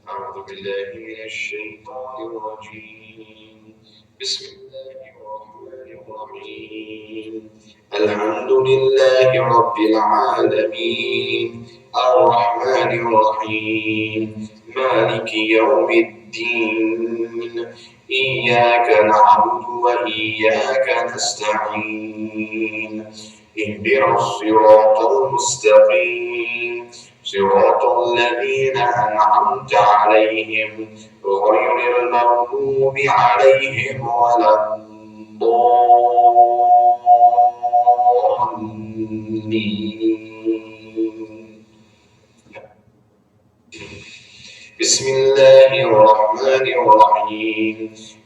أعوذ بالله من الشيطان الرجيم. بسم الله الرحمن الرحيم. الحمد لله رب العالمين، الرحمن الرحيم، مالك يوم الدين. إياك نعبد وإياك نستعين. اهدنا الصراط المستقيم، صراط الذين أنعمت عليهم غير المغضوب عليهم ولا الضالين. بسم الله الرحمن الرحيم.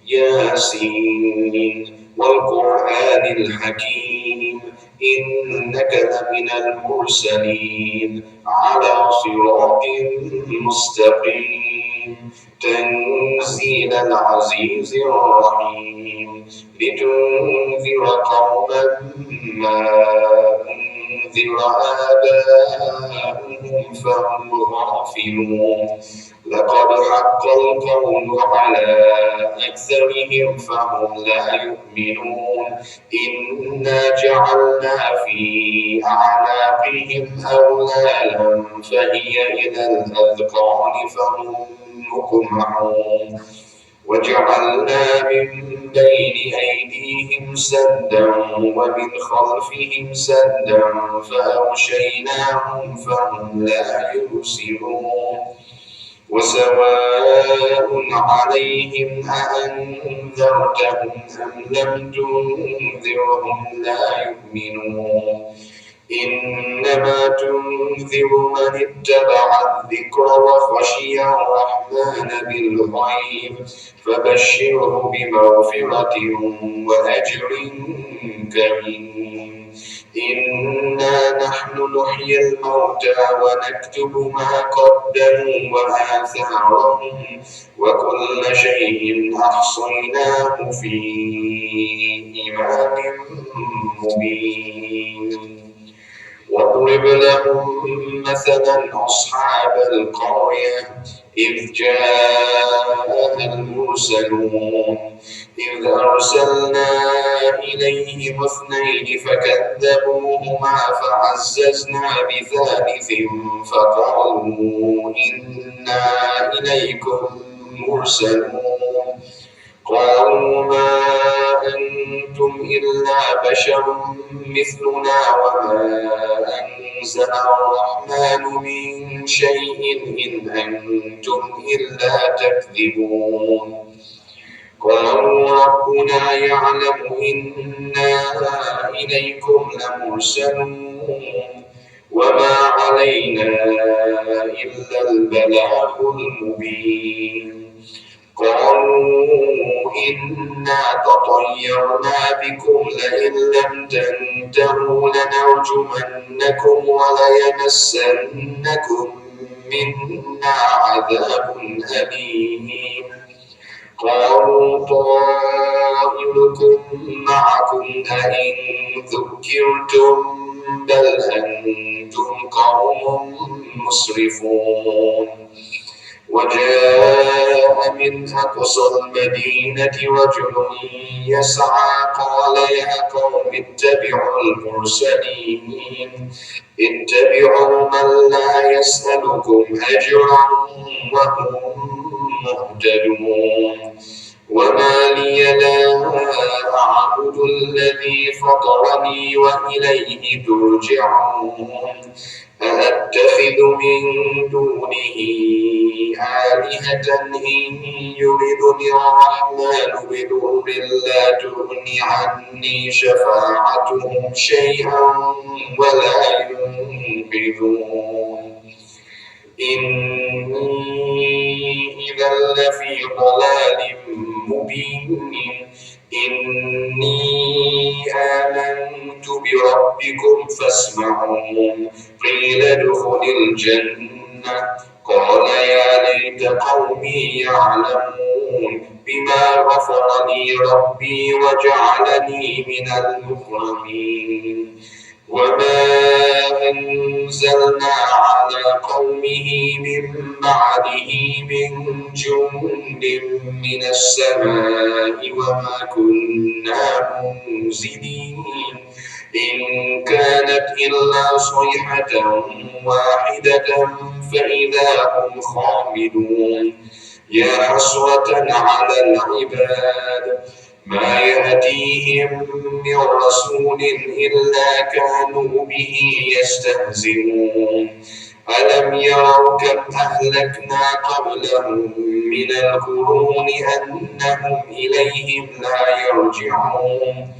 ياسين والقرآن الحكيم، إنك لمن المرسلين على صراط مستقيم. تنزيل العزيز الرحيم، لتنذر قوما ما أنذر آباؤهم فهم غافلون. لقد حق القول على أكثرهم فهم لا يؤمنون. إنا جعلنا في أعناقهم أغلالا فهي إلى الأذقان فهم مقمحون. وجعلنا من بين أيديهم سدا ومن خلفهم سدا فأغشيناهم فهم لا يبصرون. وسواء عليهم أأنذرتهم أم لم تنذرهم لا يؤمنون. إنما تنذر من اتبع الذكر وخشي الرحمن بالغيب فبشره بمغفرة وأجر كريم. إنا نحن نحيي الموتى ونكتب ما قدموا وآثارهم وكل شيء أحصيناه في إمام مبين. واضرب لهم مثلا أصحاب القرية إذ جاءها المرسلون. إذ أرسلنا إليهم اثنين فكذبوهما فعززنا بثالث فقالوا إنا إليكم مرسلون. قالوا ما أنتم إلا بشر مثلنا وما أنزل الرحمن من شيء إن أنتم إلا تكذبون. قالوا ربنا يعلم إنا إليكم لمرسلون وما علينا إلا البلاغ المبين. قالوا إنا تطيرنا بكم لئن لم تنتهوا لنرجمنكم وليمسنكم منا عذاب أليم. قالوا طائركم معكم أئن ذكرتم بل أنتم قوم مسرفون. وجاء من أقصى المدينة رجل يسعى قال يا قوم اتبعوا المرسلين. اتبعوا من لا يسألكم أجرا وهم مهتدون. وما لي لا أعبد الذي فطرني وإليه ترجعون. أأتخذ من دونه آلهة إن يردني الرحمن بضر لا تغن عني شفاعتهم شيئا ولا ينقذون. إني إذا لفي ضلال مبين. إني آمنت بربكم فاسمعون. قيل ادخل الجنة قال يا ليت قومي يعلمون بما غفر لي ربي وجعلني من المكرمين. وما أنزلنا على قومه من بعده من جند من السماء وما كنا منزلين إن كانت إلا صيحة واحدة فإذا هم خامدون يا حسرة على العباد ما يأتيهم من رسول إلا كانوا به يستهزئون ألم يروا كم أهلكنا قبلهم من القرون أنهم إليهم لا يرجعون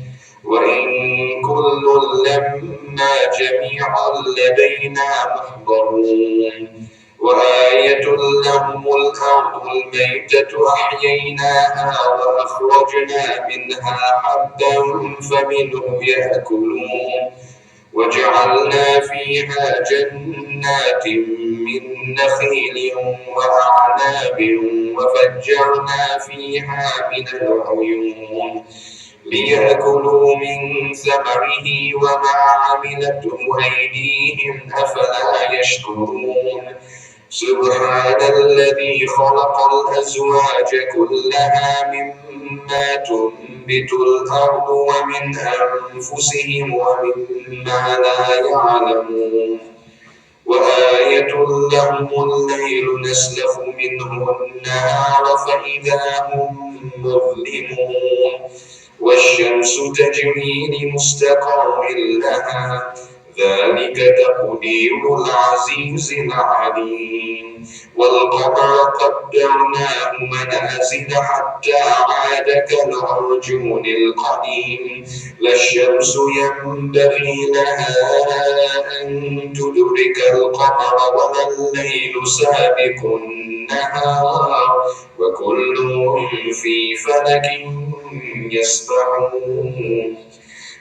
وإن كل لما جميعا لدينا محضرون وآية لهم الأرض الميتة أحييناها وأخرجنا منها حبا فمنه يأكلون وجعلنا فيها جنات من نخيل وأعناب وفجرنا فيها من العيون ليأكلوا من ثمره وما عملته أيديهم أفلا يشكرون سبحان الذي خلق الأزواج كلها مما تنبت الأرض ومن أنفسهم ومما لا يعلمون وآية لهم الليل نسلخ منه النهار فإذا هم مظلمون والشمس تجري لمستقر لها ذلك تقدير العزيز العليم والقمر قدرناه منازل حتى عاد كالعرجون القديم لا الشمس ينبغي لها أن تدرك القمر ولا الليل سابق النهار وكل في فلك يسبحون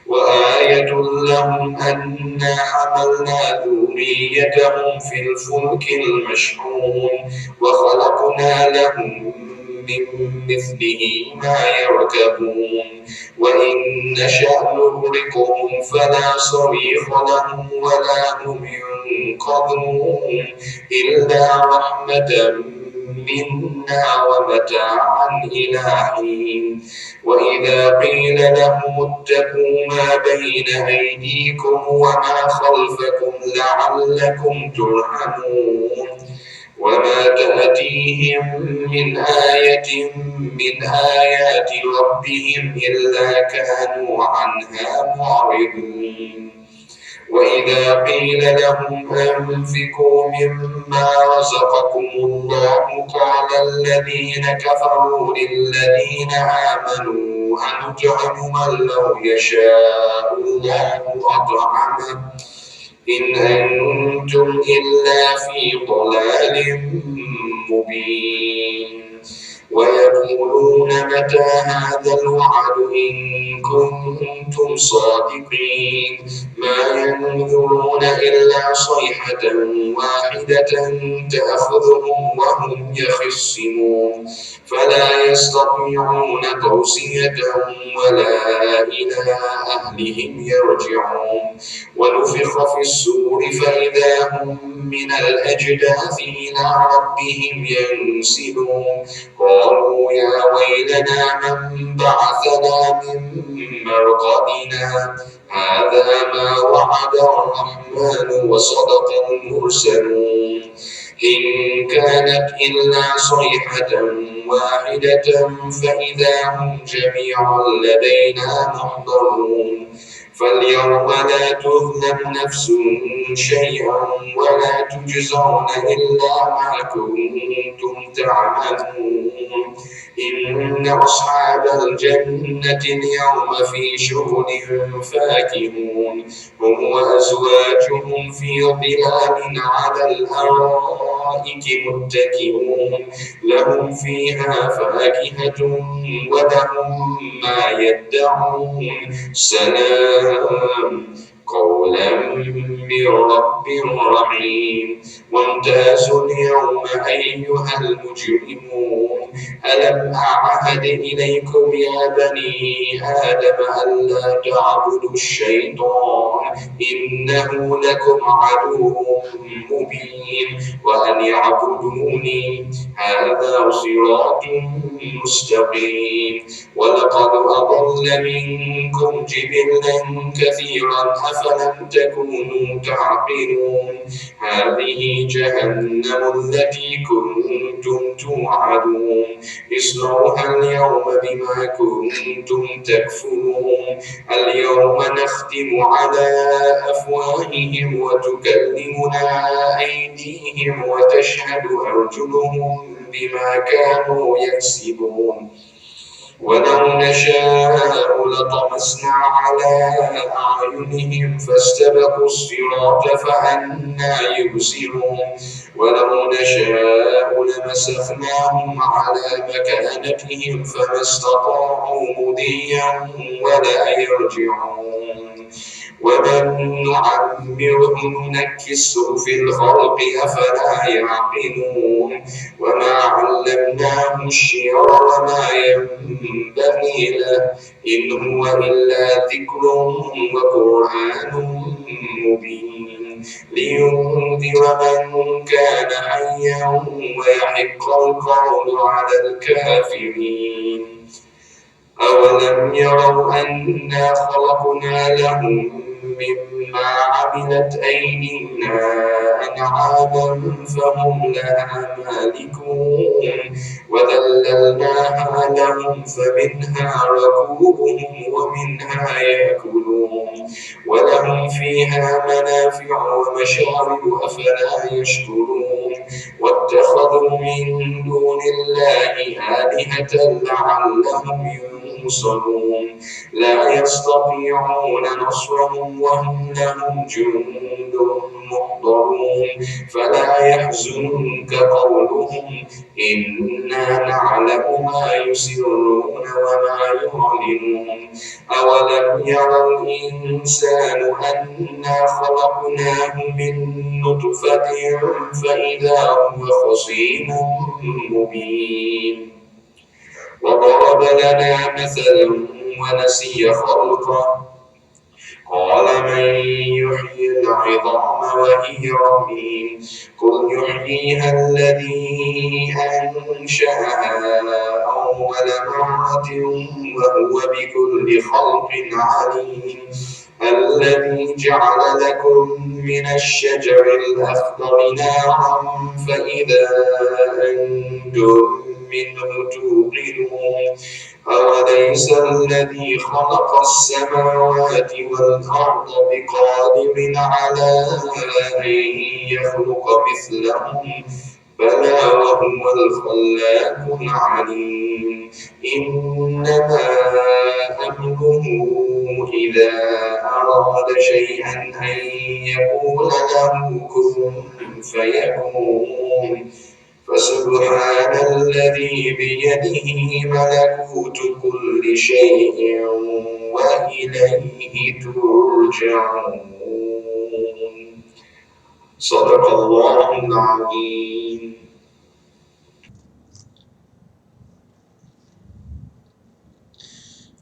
وآية لهم أنا حملنا ذريتهم في الفلك المشحون وخلقنا لهم من مثله ما يركبون وإن نشأ نغرقهم فلا صريخ لهم ولا هم ينقذون إلا رحمة منا ومتاعا إلى حين وإذا قيل لهم اتقوا ما بين أيديكم وما خلفكم لعلكم ترحمون وما تأتيهم من آية من آيات ربهم إلا كانوا عنها معرضين وإذا قيل لهم أنفقوا مما رزقكم الله قال الذين كفروا للذين آمنوا أنطعم من لو يشاء الله أطعمه إن أنتم إلا في ضلال مبين ويقولون متى هذا الوعد إن كنتم صادقين ما ينظرون إلا صيحة واحدة تأخذهم وهم يخصمون فلا يستطيعون توصية ولا إلى أهلهم يرجعون ونفخ في السور فإذا هم من الأجداث إلى ربهم ينسلون قالوا يا ويلنا من بعثنا من مرقدنا هذا ما وعد الرحمن وصدق المرسلون إن كانت إلا صيحة واحدة فإذا هم جميعا لدينا محضرون فاليوم لا تظلم نفس شيئا ولا تجزون إلا ما كنتم تعملون إن أصحاب الجنة اليوم في شغل فاكهون هم وأزواجهم في ظلال على الأرائك الأرائك متكئون لهم فيها فاكهة ولهم ما يدعون سلام قولا من رب رحيم وامتازوا اليوم أيها المجرمون ألم أعهد إليكم يا بني آدم ألا تعبدوا الشيطان إنه لكم عدو مبين وأن يعبدوني هذا صراط مستقيم ولقد أضل منكم جبلا كثيرا أفلم تكونوا تعقلون هذه جهنم التي كنتم توعدون اصلوها اليوم بما كنتم تكفرون اليوم نختم على أفواههم وتكلمنا أيديهم وتشهد أرجلهم بما كانوا يكسبون ولو نشاء لطمسنا على أعينهم فاستبقوا الصراط فأنى يبصرون ولو نشاء لمسخناهم على مكانتهم فما استطاعوا مضيا ولا يرجعون ومن نعمره ننكسه في الخلق أفلا يعقلون وما علمناه الشعر وما ينبغي له إن هو إلا ذكر وقرآن مبين لينذر من كان حيا ويحق القول على الكافرين أولم يروا أنا خلقنا لهم مما عملت أيدينا أنعاما فهم لها مالكون وذللناها لهم فمنها ركوبهم ومنها يأكلون ولهم فيها منافع ومشارب أفلا يشكرون واتخذوا من دون الله آلهة لعلهم ينصرون لا يستطيعون نصرهم وهم لهم جند محضرون فلا يحزنك قولهم إنا نعلم ما يسرون وما يعلنون أولم يرى الإنسان أنا خلقناه من نطفة فإذا هو خصيم مبين وضرب لنا مثلا ونسي خلقه قال من يحيي العظام وهي رميم قل يحييها الذي أنشأها أول مرة وهو بكل خلق عليم الذي جعل لكم من الشجر الأخضر نارا فإذا أنتم منه توقدون أوليس الذي خلق السماوات والأرض بقادر على أن يخلق مثلهم بلى وهو الخلاق العليم إنما أمره إذا أراد شيئا أن يقول له كن فيكون فسبحان الذي بيده ملكوت كل شيء وإليه ترجعون صدق الله العظيم.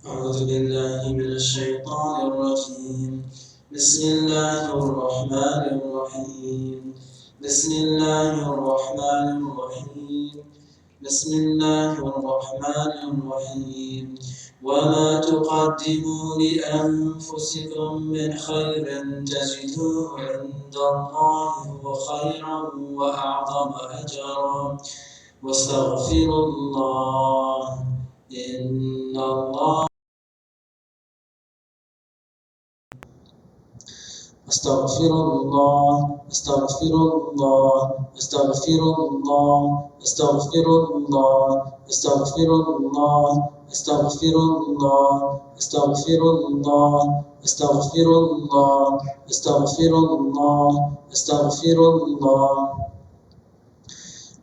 أعوذ بالله من الشيطان الرجيم بسم الله الرحمن الرحيم بسم الله الرحمن الرحيم بسم الله الرحمن الرحيم وما تقدموا لأنفسكم من خير تجدوه عند الله هو خيرا وأعظم أجرا واستغفروا الله إن الله أستغفر الله أستغفر الله أستغفر الله أستغفر الله أستغفر الله أستغفر الله أستغفر الله أستغفر الله أستغفر الله أستغفر الله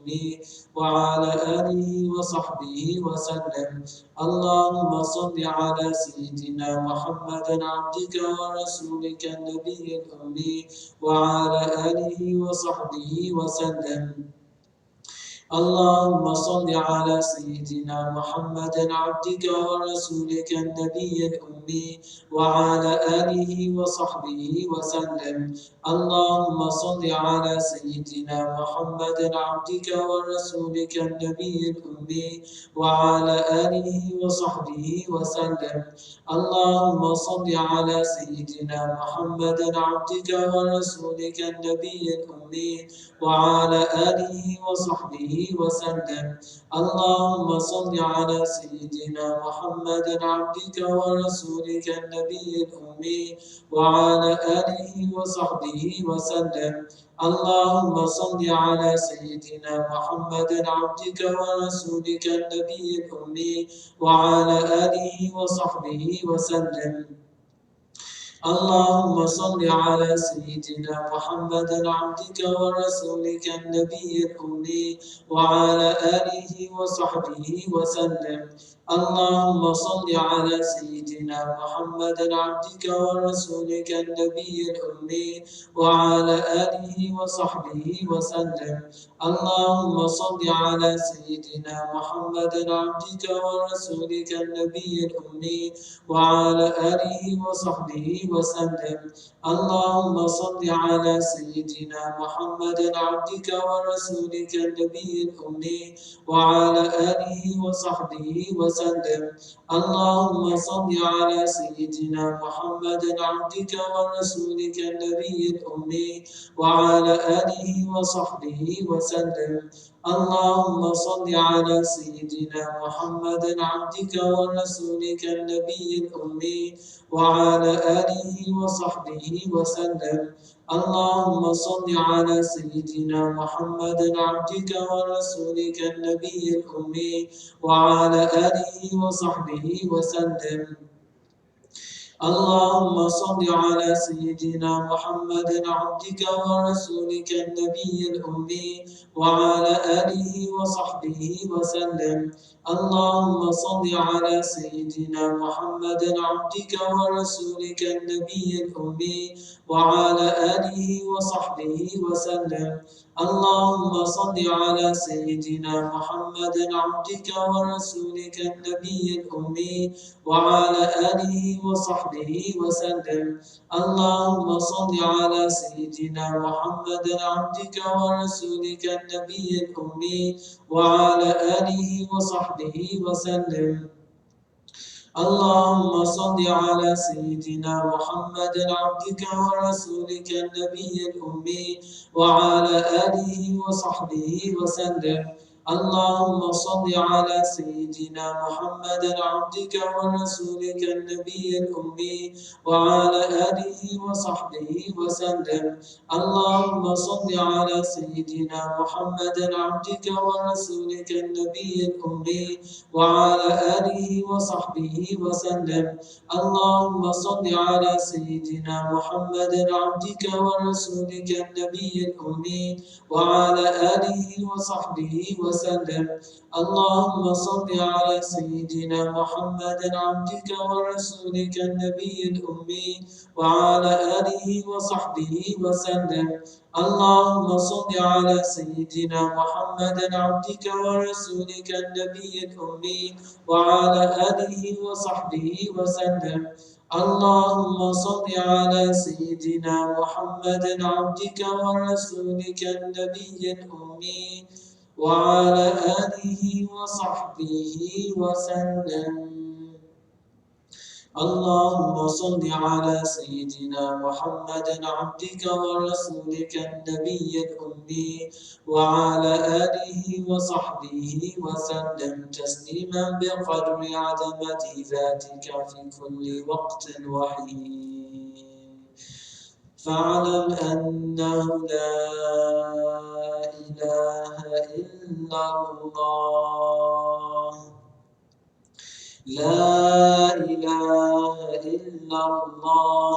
الأمي وعلى آله وصحبه وسلم. اللهم صل على سيدنا محمد عبدك ورسولك النبي الأمي وعلى آله وصحبه وسلم. اللهم صل على سيدنا محمد عبدك ورسولك النبي الأمي وعلى آله وصحبه وسلم. اللهم صل على سيدنا محمد عبدك ورسولك النبي الأمي وعلى آله وصحبه وسلم. اللهم صل على سيدنا محمد عبدك ورسولك النبي الأمي وعلى آله وصحبه وسلم. اللهم صل على سيدنا محمد عبدك ورسولك النبي الأمي وعلى آله وصحبه وسلم. اللهم صل على سيدنا محمد عبدك ورسولك النبي الأمي وعلى آله وصحبه وسلم. اللهم صل على سيدنا محمد عبدك ورسولك النبي الأمي وعلى آله وصحبه وسلم. اللهم صل على سيدنا محمد عبدك ورسولك النبي الأمي وعلى آله وصحبه وسلم. اللهم صل على سيدنا محمد عبدك ورسولك النبي الأمي وعلى آله وصحبه وسلم. اللهم صل على سيدنا محمد عبدك ورسولك النبي الأمي وعلى آله وصحبه وسلم. اللهم صل على سيدنا محمد عبدك ورسولك النبي الأمي وعلى آله وصحبه وسلم. اللهم صل على سيدنا محمد عبدك ورسولك النبي الأمي وعلى آله وصحبه وسلم. اللهم صل على سيدنا محمد عبدك ورسولك النبي الأمي وعلى آله وصحبه وسلم. اللهم صل على سيدنا محمد عبدك ورسولك النبي الأمي وعلى آله وصحبه وسلم. اللهم صل على سيدنا محمد عبدك ورسولك النبي الأمي وعلى آله وصحبه وسلم. اللهم صل على سيدنا محمد عبدك ورسولك النبي الأمي وعلى آله وصحبه وسلم. اللهم صل على سيدنا محمد عبدك ورسولك النبي الأمي وعلى آله وصحبه وسلم. اللهم صل على سيدنا محمد عبدك ورسولك النبي الأمي وعلى آله وصحبه وسلم. اللهم صل على سيدنا محمد عبدك ورسولك النبي الأمي وعلى آله وصحبه وسلم. اللهم صل على سيدنا محمد عبدك ورسولك النبي الأمي وعلى آله وصحبه وسلم. اللهم صل على سيدنا محمد عبدك ورسولك النبي الأمي وعلى آله وصحبه وسلم. اللهم صل على سيدنا محمد عبدك ورسولك النبي الأمي وعلى آله وصحبه وسلم. اللهم صل على سيدنا محمد عبدك ورسولك النبي الأمي وعلى آله وصحبه وسلم. اللهم صل على سيدنا محمد عبدك ورسولك النبي الأمي وعلى آله وصحبه وسلم. اللهم صل على سيدنا محمد عبدك ورسولك النبي الأمي وعلى آله وصحبه وسلم تسليما بقدر عظمة ذاتك في كل وقت وحين. فاعلم أنه لا إله إلا الله. لا إله إلا الله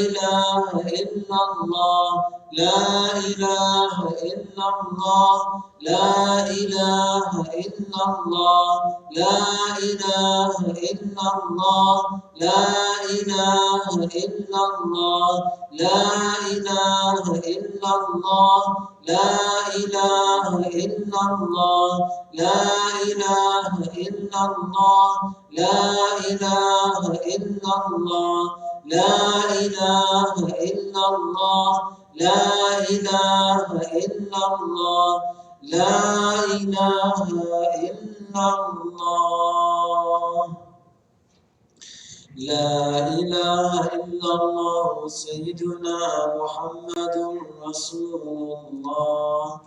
إله إلا الله لا إله إلا الله لا إله إلا الله لا إله إلا الله لا إله إلا الله لا إله إلا الله لا إله إلا الله لا إله إلا الله لا إله إلا الله لا إله إلا الله لا إله إلا الله لا إله إلا الله لا إله إلا الله سيدنا محمد رسول الله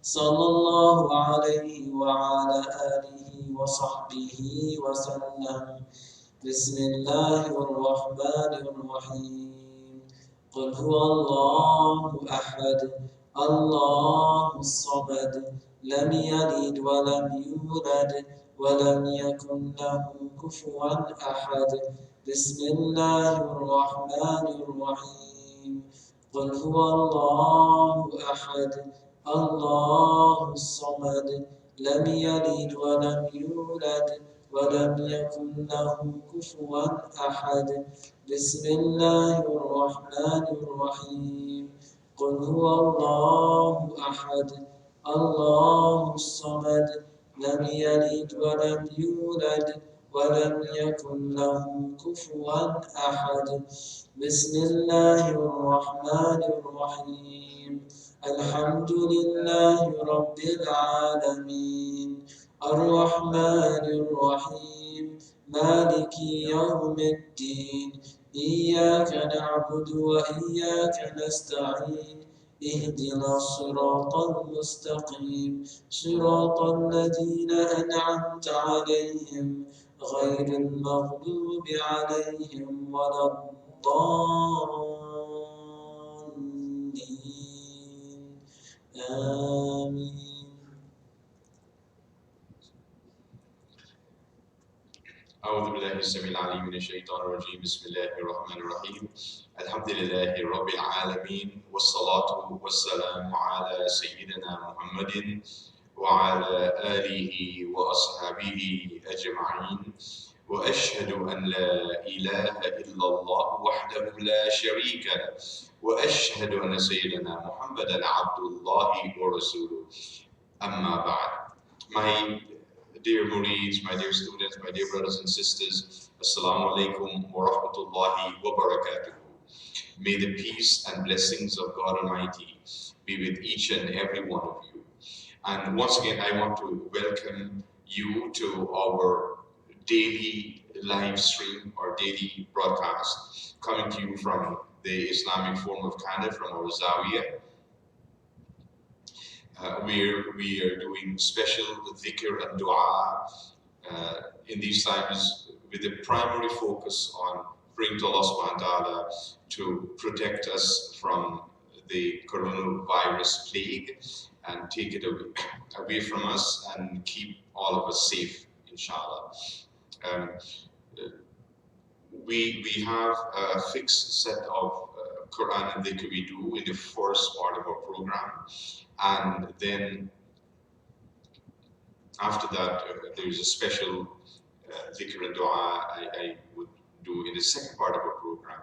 صلى الله عليه وعلى آله وصحبه وسلم بسم الله الرحمن الرحيم قل هو الله أحد الله الصمد لم يلد ولم يولد ولم يكن له كفوا أحد بسم الله الرحمن الرحيم قل هو الله أحد الله الصمد لم يلد ولم يولد ولم يكن له كفوا أحد بسم الله الرحمن الرحيم قل هو الله أحد الله الصمد لم يلد ولم يولد ولم يكن له كفوا أحد بسم الله الرحمن الرحيم الحمد لله رب العالمين الرحمن الرحيم مالك يوم الدين إياك نعبد وإياك نستعين اهدنا الصراط المستقيم صراط الذين أنعمت عليهم غير المغضوب عليهم ولا الضالين آمين. أعوذ بالله السميع العليم من الشيطان الرجيم بسم الله الرحمن الرحيم الحمد لله رب العالمين والصلاة والسلام على سيدنا محمد وعلى آله وأصحابه أجمعين وأشهد أن لا إله إلا الله وحده لا شريك له وأشهد أن سيدنا محمدا عبد الله ورسوله أما بعد. My dear Murids, my dear students, my dear brothers and sisters, Assalamu alaikum wa rahmatullahi wa barakatuh. May the peace and blessings of God Almighty be with each and every one of you. And once again, I want to welcome you to our daily live stream or daily broadcast coming to you from the Islamic Forum of Canada, from our Zawiyah. We are doing special dhikr and dua in these times with the primary focus on praying to Allah subhanahu wa ta'ala to protect us from the coronavirus plague and take it away from us and keep all of us safe, inshallah. We have a fixed set of Quran and dhikr we do in the first part of our program, and then after that there is a special dhikr and dua I would do in the second part of our program.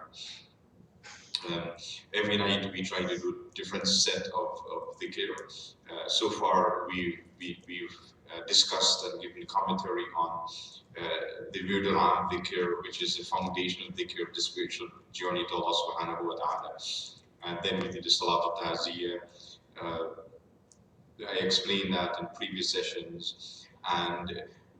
Every night we try to do a different set of dhikr. So far we've discussed and given commentary on the Virdulam dhikr, which is the foundation of dhikr, the spiritual journey to Allah subhanahu wa ta'ala. And then we did the Salat al-Ta'ziyyah. I explained that in previous sessions, and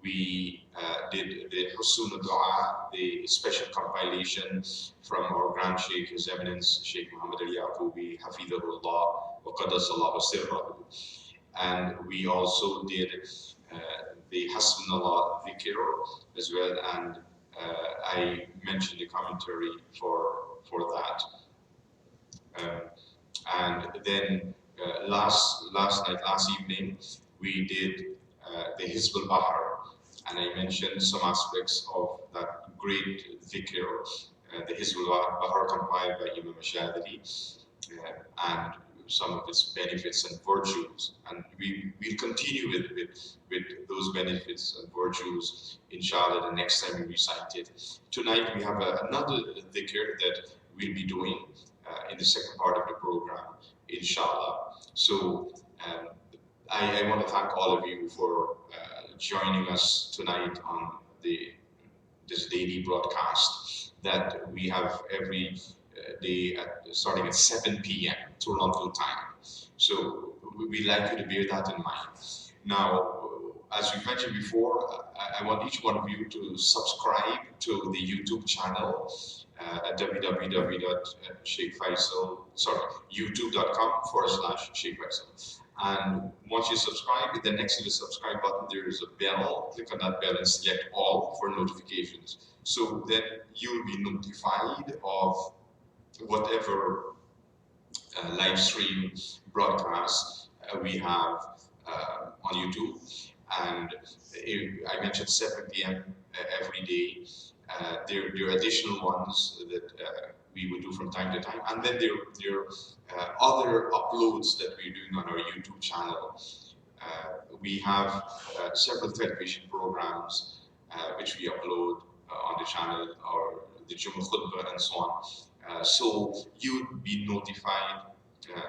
we did the Husun al-Dua, the special compilation from our Grand Shaykh, His Eminence Shaykh Muhammad al-Yaqubi, Hafidahullah, wa Qaddasallahu sirrahu. And we also did the Hasbunallah dhikr as well, and I mentioned the commentary for that. And then last evening, we did the Hizb al-Bahar, and I mentioned some aspects of that great dhikr the Hizbul Bahar compiled by Imam Shadri, and some of its benefits and virtues. And we'll continue with those benefits and virtues, inshallah, the next time we recite it. Tonight we have another dhikr that we'll be doing in the second part of the program, inshallah. So I want to thank all of you for joining us tonight on this daily broadcast that we have every day starting at 7 p.m. Toronto time. So we'd like you to bear that in mind. Now, as we mentioned before, I want each one of you to subscribe to the YouTube channel at youtube.com/Shaykh Faisal. And once you subscribe, then next to the subscribe button, there is a bell. Click on that bell and select all for notifications. So then you'll be notified of whatever live stream broadcast we have on YouTube. And I mentioned 7 p.m. Every day. There are additional ones that we would do from time to time. And then there are other uploads that we're doing on our YouTube channel. We have several television programs which we upload on the channel, or the Jummah Khutbah and so on. So you'll be notified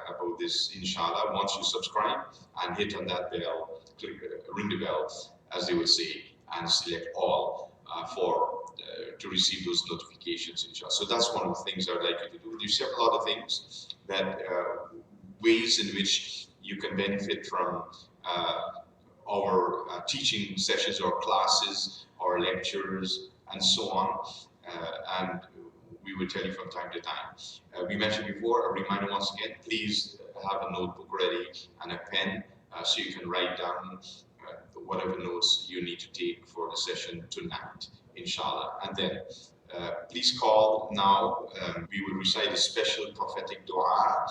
about this, inshallah, once you subscribe and hit on that bell, click, ring the bell, as they would say, and select all to receive those notifications, inshallah. So that's one of the things I'd like you to do. There's several other things that ways in which you can benefit from our teaching sessions or classes or lectures and so on. And we will tell you from time to time. We mentioned before, a reminder once again, please have a notebook ready and a pen so you can write down whatever notes you need to take for the session tonight, inshallah. And then please call now. We will recite a special prophetic dua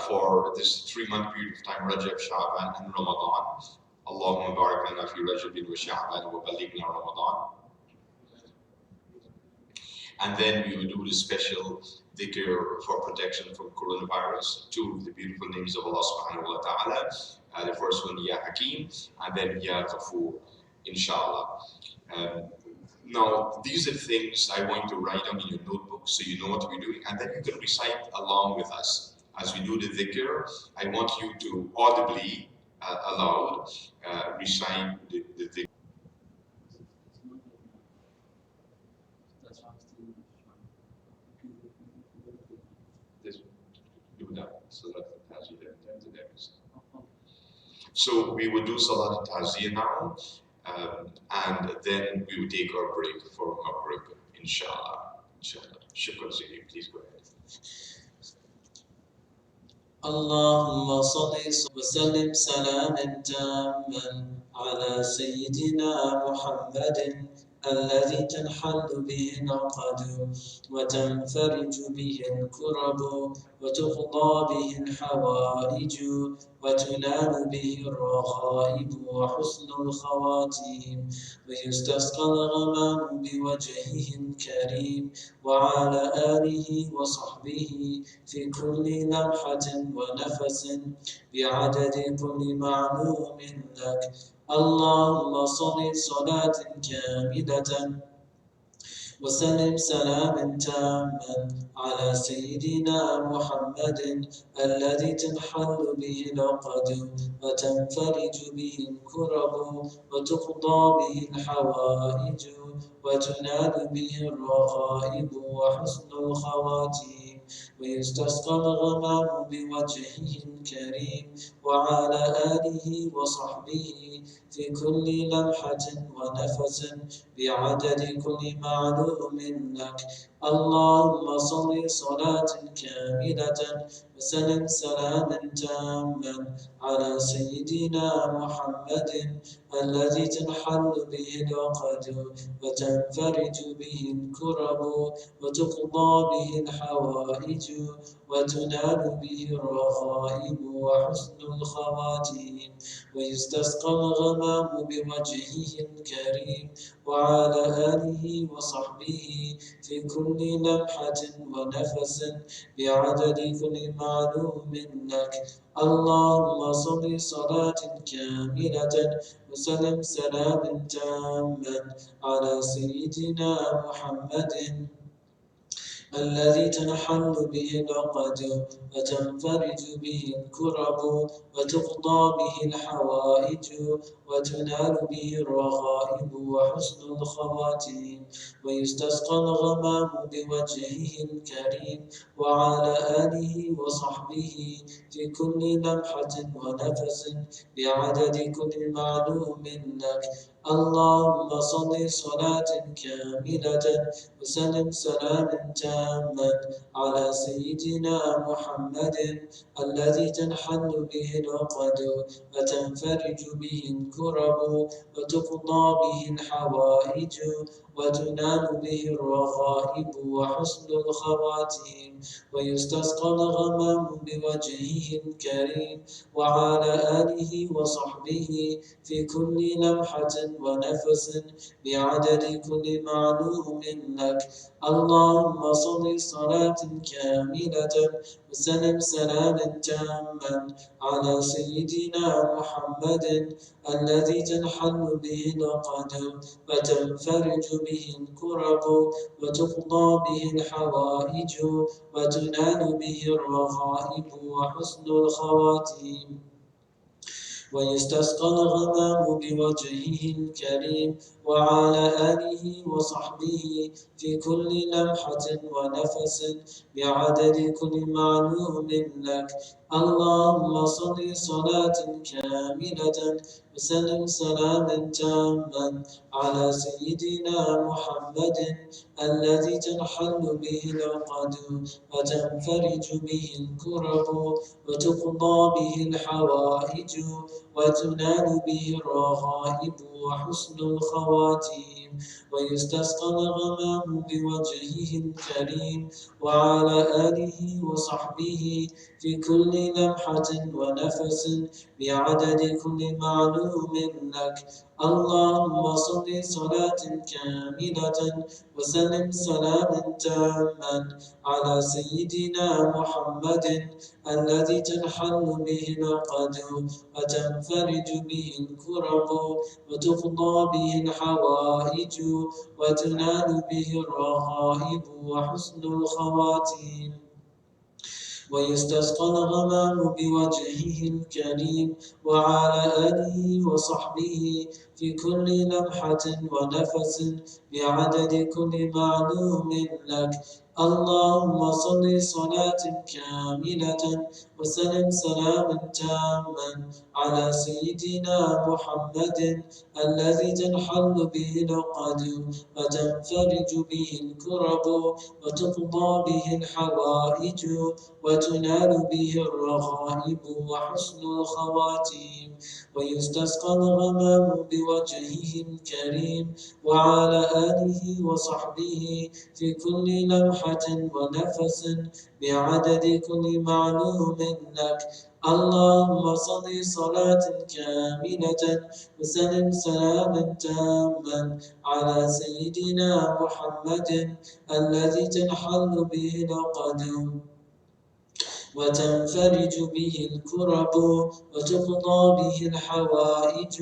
for this 3-month period of time, Rajab, Sha'ban and Ramadan. Allahumma barik lana fi Rajabin wa Sha'ban wa balighna Ramadan. And then we will do the special dhikr for protection from coronavirus, 2 of the beautiful names of Allah subhanahu wa ta'ala. The first one, Ya Hakim, and then Ya Ghafoor, inshallah. Now, these are things I want you to write down in your notebook so you know what we're doing, and then you can recite along with us. As we do the dhikr, I want you to audibly, aloud, recite the dhikr. So we will do Salat al-Taziyah now, and then we will take our break for Maghrib, inshallah. Inshallah. Shukran, Sayyidi. Please go ahead. اللهم صل وسلم سلاما تاما على سيدنا محمد الذي تنحل به العقد وتنفرج به الكرب وتقضى به الحوائج وتنال به الرغائب وحسن الخواتيم ويستسقى الغمام بوجهه الكريم وعلى آله وصحبه في كل لمحة ونفس بعدد كل معلوم لك. اللهم صل صلاة كاملة وسلم سلاما تاما على سيدنا محمد الذي تنحل به العقد وتنفرج به الكرب وتقضى به الحوائج وتنال به الرغائب وحسن الخواتيم ويستسقى الغمام بوجهه الكريم وعلى آله وصحبه في كل لمحة ونفس بعدد كل معلوم لك. اللهم صل صلاة كاملة وسلم سلاما تاما على سيدنا محمد الذي تنحل به العقد وتنفرج به الكرب وتقضى به الحوائج وتنال به الرغائب وحسن الخواتيم ويستسقى الغمام بوجهه الكريم وعلى آله وصحبه في كل لمحة ونفس بعدد كل معلوم لك اللهم صل صلاة كاملة وسلم سلاما تاما على سيدنا محمد الذي تنحل به العقد وتنفرج به الكرب وتقضى به الحوائج وتنال به الرغائب وحسن الخواتيم ويستسقى الغمام بوجهه الكريم وعلى آله وصحبه في كل لمحة ونفس بعدد كل معلوم لك اللهم صل صلاة كاملة وسلم سلاما تاما على سيدنا محمد الذي تنحل به العقد وتنفرج به الكرب وتقضى به الحوائج وتنال به الرغائب وحسن الخواتيم ويستسقى الغمام بوجهه الكريم وعلى آله وصحبه في كل لمحة ونفس بعدد كل معلوم لك اللهم صل صلاة كاملة وسلم سلاما تاما على سيدنا محمد الذي تنحل به العقد وتنفرج به الكرب وتقضى به الحوائج وتنال به الرغائب وحسن الخواتيم ويستسقى الغمام بوجهه الكريم وعلى آله وصحبه في كل لمحة ونفس بعدد كل معلوم لك اللهم صل صلاة كاملة وسلم سلاما تاما على سيدنا محمد الذي تنحل به العقد وتنفرج به الكرب وتقضى به الحوائج وتنال به الرغائب وحسن الخواتيم ويستسقى الغمام بوجهه الكريم وعلى آله وصحبه في كل لمحة ونفس بعدد كل معلوم لك اللهم صل صلاة كاملة وسلم سلاما تاما على سيدنا محمد الذي تنحل به العقد وتنفرج به الكرب وتقضى به الحوائج وتنال به الرغائب وحسن الخواتيم ويستسقى الغمام بوجهه الكريم وعلى آله وصحبه في كل لمحة ونفس بعدد كل معلوم لك اللهم صل صلاة كاملة وسلم سلاما تاما على سيدنا محمد الذي تنحل به العقد وتنفرج به الكرب وتقضى به الحوائج وتنال به الرغائب وحسن الخواتيم ويستسقى الغمام بوجهه الكريم وعلى آله وصحبه في كل لمحة ونفس بعدد كل معلوم لك اللهم صل صلاة كاملة وسلم سلاما تاما على سيدنا محمد الذي تنحل به العقد وتنفرج به الكرب وتقضى به الحوائج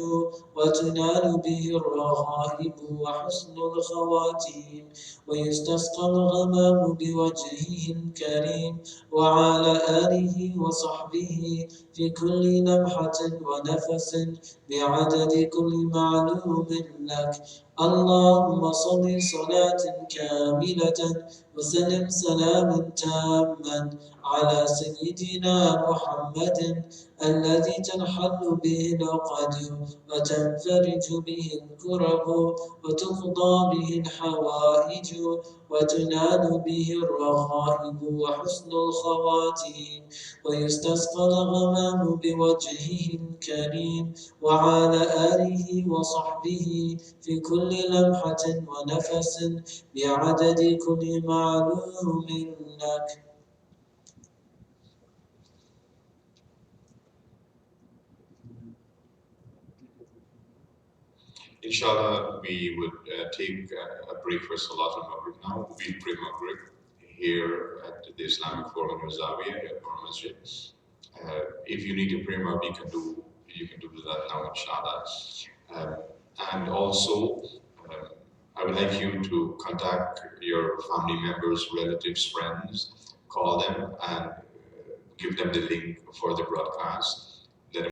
وتنال به الرغائب وحسن الخواتيم ويستسقى الغمام بوجهه الكريم وعلى آله وصحبه في كل لمحة ونفس بعدد كل معلوم لك اللهم صل صلاة كاملة وسلم سلاما تاما على سيدنا محمد الذي تنحل به العقد وتنفرج به الكرب وتقضى به الحوائج وتنال به الرغائب وحسن الخواتيم ويستسقى الغمام بوجهه الكريم وعلى آله وصحبه في كل لمحة ونفس بعدد كل معلوم لك Inshallah, we would take a break for Salat al-Maghrib now. We'll pray Maghrib here at the Islamic Forum in Zawiya or Masjid. If you need to pray Maghrib, you can do that now, inshallah. Um, and also, um, I would like you to contact your family members, relatives, friends, call them and give them the link for the broadcast. Let them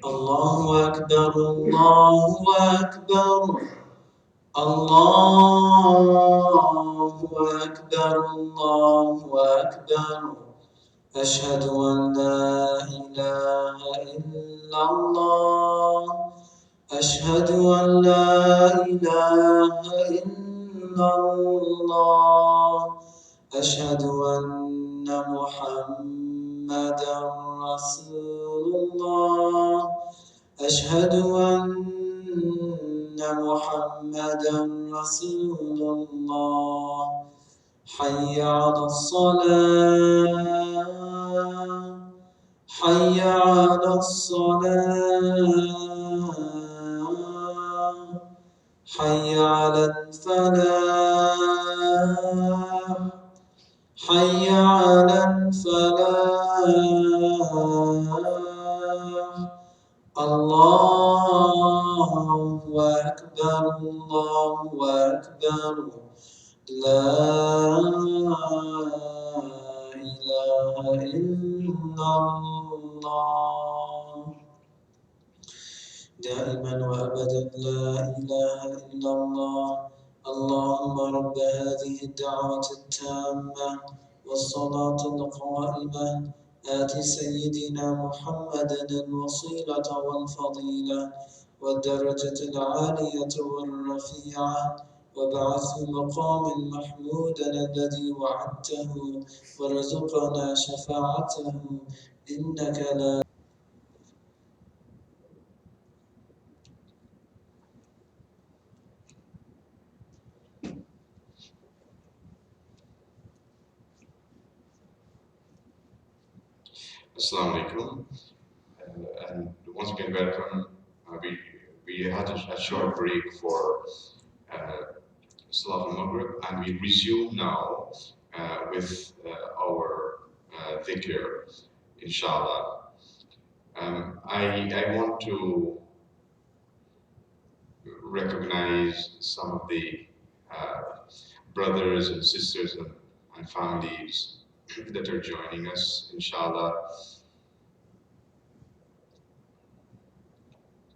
الله أكبر الله أكبر الله أكبر الله أكبر أشهد أن لا إله إلا الله أشهد أن لا إله إلا الله أشهد أن محمدا رسول الله أشهد أن محمدا رسول الله حي على الصلاة حي على الصلاة حي على الفلاح حي على الفلاح الله أكبر الله أكبر لا إله إلا الله دائما وأبدا لا إله إلا الله اللهم رب هذه الدعوة التامة والصلاة القائمة آت سيدنا محمدا الوصيلة والفضيلة والدرجة العالية والرفيعة وابعثه مقام محمودا الذي وعدته وارزقنا شفاعته إنك لا Assalamu alaikum. And once again, welcome. We had a short break for Salat al-Maghrib, and we resume now with our Dhikr, inshallah. I want to recognize some of the brothers and sisters and families that are joining us, inshallah.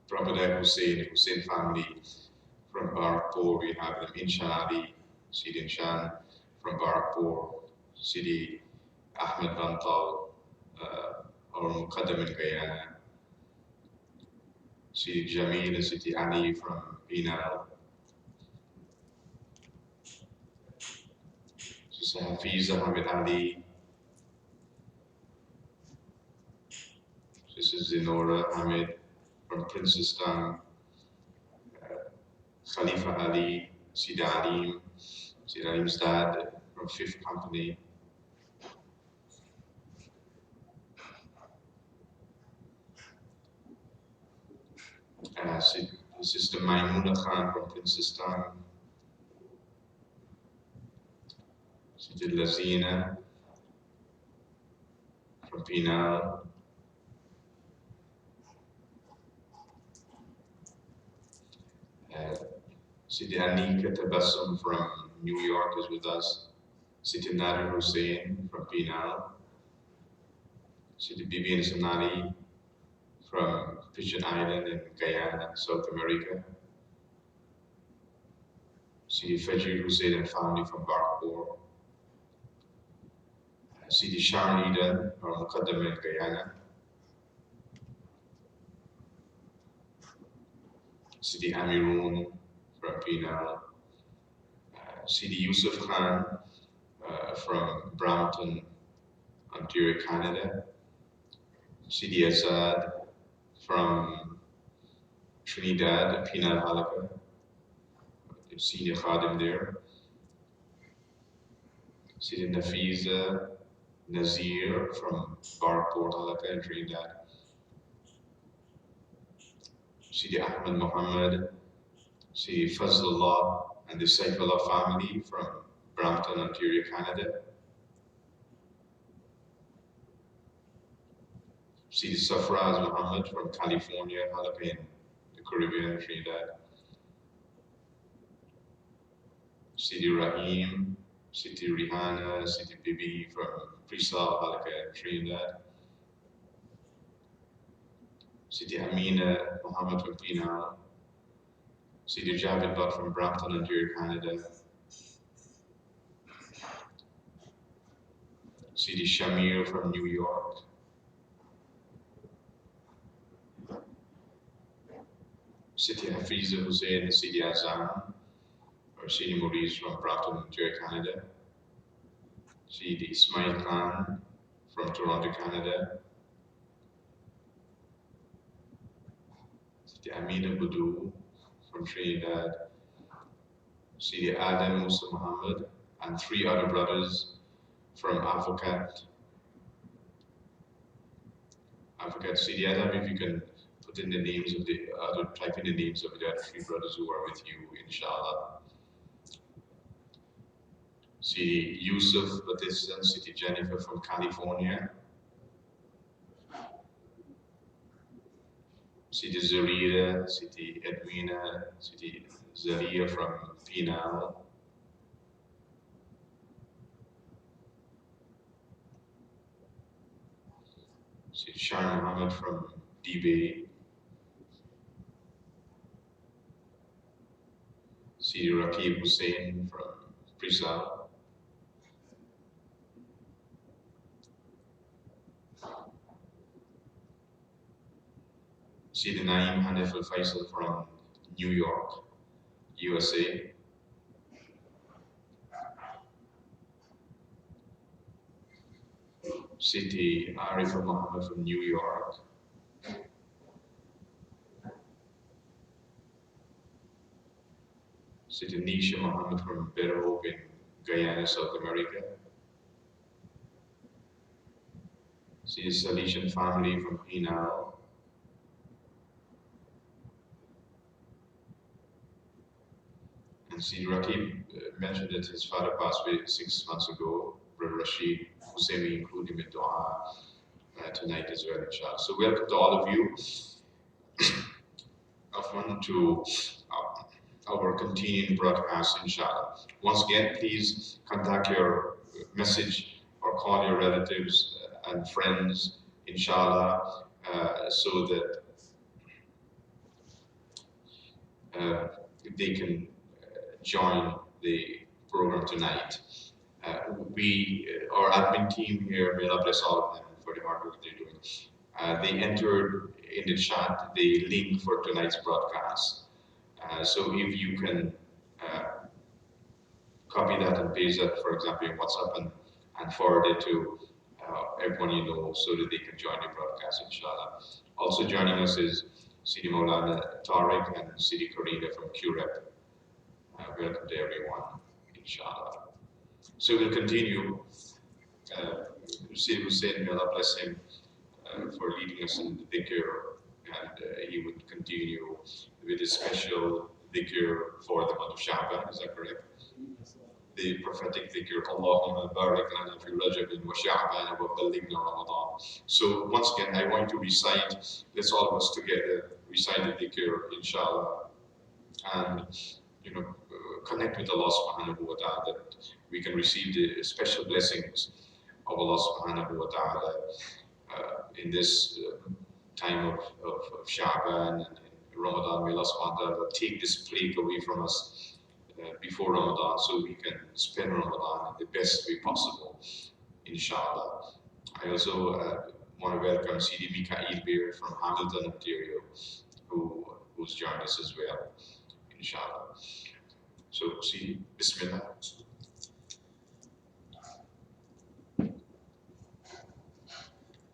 Brother Hussein family from Barakpur, we have them Inshali, Sidi Inshan from Barakpur, Sidi Ahmed Bantal, our Muqaddam in Guyana, Sidi Jamil and Sidi Ali from Penal, Sister Hafiza Hamid Ali, Sister Zinora Hamid from Princetown, Khalifa Ali, Sidi Alim's dad from Fifth Company, Sister Maimuna Khan from Princetown, Sister Lazina from Penal, Sidi Anika Tabassum from New York is with us, Sidi Nader Hussein from Penal, Sidi Bibi and Sanali from Pigeon Island in Guyana, South America, Sidi Fajr Hussein and family from Barakpur, Sidi Sharnida or Muqaddam in Guyana, Sidi Amirun from Penal, Sidi Yusuf Khan from Brampton, Ontario, Canada, Sidi Azad from Trinidad, Penal Halaqah, senior Khadim there. Sidi Nafiza Nazir from Barport Halaqah in Trinidad. Sidi Ahmed Muhammad, Sidi Fazlullah and the Saifullah family from Brampton, Ontario, Canada. Sidi Safraz Muhammad from California, Halaqah in the Caribbean, Trinidad. Sidi Rahim, Sidi Rihanna, Sidi Bibi from Prisal, Halaqah, Trinidad. Sidi Amina Muhammad from Penal. Sidi Javid Butt from Brampton, Ontario, Canada. Sidi Shamir from New York. Sidi Hafiza Hussein, Sidi Azam, or Sidi Maurice from Brampton, Ontario, Canada. Sidi Ismail Khan from Toronto, Canada. Sidi Amina Budu from Trinidad. Sidi Adam Musa Muhammad and 3 other brothers from Avocat. Sidi Adam, if you can put in the names of the other, type in the names of the other 3 brothers who are with you, inshallah. Sidi Yusuf Batista, Sidi Jennifer from California. Sidi Zarida, Sidi Edwina, Sidi Zalia from Penal. Sidi Shah Muhammad from DB. Sidi Rakib Hussein from Prisal. Sidi Naeem Hanif Al Faisal from New York, USA. Sidi Arif Al Muhammad from New York. Sidi Nisha Muhammad from Better Hope in Guyana, South America. Sidi Salishan family from Penal. And Sidi Rakib mentioned that his father passed away 6 months ago. Brother Rashid Hussein, we include him in dua tonight as well, inshallah. So welcome to all of you. Afwan to our continuing broadcast, inshallah. Once again, please contact your message or call your relatives and friends, inshallah, so that they can join the program tonight. Our admin team here, may Allah bless all of them for the hard work they're doing. They entered in the chat the link for tonight's broadcast. So if you can copy that and paste that, for example, in WhatsApp and forward it to everyone you know so that they can join the broadcast, inshallah. Also joining us is Sidi Maulana Tariq and Sidi Karina from QREP. Welcome to everyone, inshallah. So we'll continue. Sidi Hussein, may Allah bless him for leading us in the Dhikr, and he would continue with a special Dhikr for the month of Sha'ban, is that correct? The prophetic Dhikr, Allahumma barik lana fi Rajabin wa Sha'ban wa ballighna Ramadan. So once again, I want to recite, let's all of us together recite the Dhikr, inshallah, and connect with Allah subhanahu wa ta'ala, that we can receive the special blessings of Allah subhanahu wa ta'ala in this time of Sha'ban and Ramadan. May Allah subhanahu wa ta'ala take this plague away from us before Ramadan, so we can spend Ramadan in the best way possible, inshallah. I also want to welcome Sidi Mikael Beer from Hamilton, Ontario, who's joined us as well, inshallah. So, Sidi, Bismillah.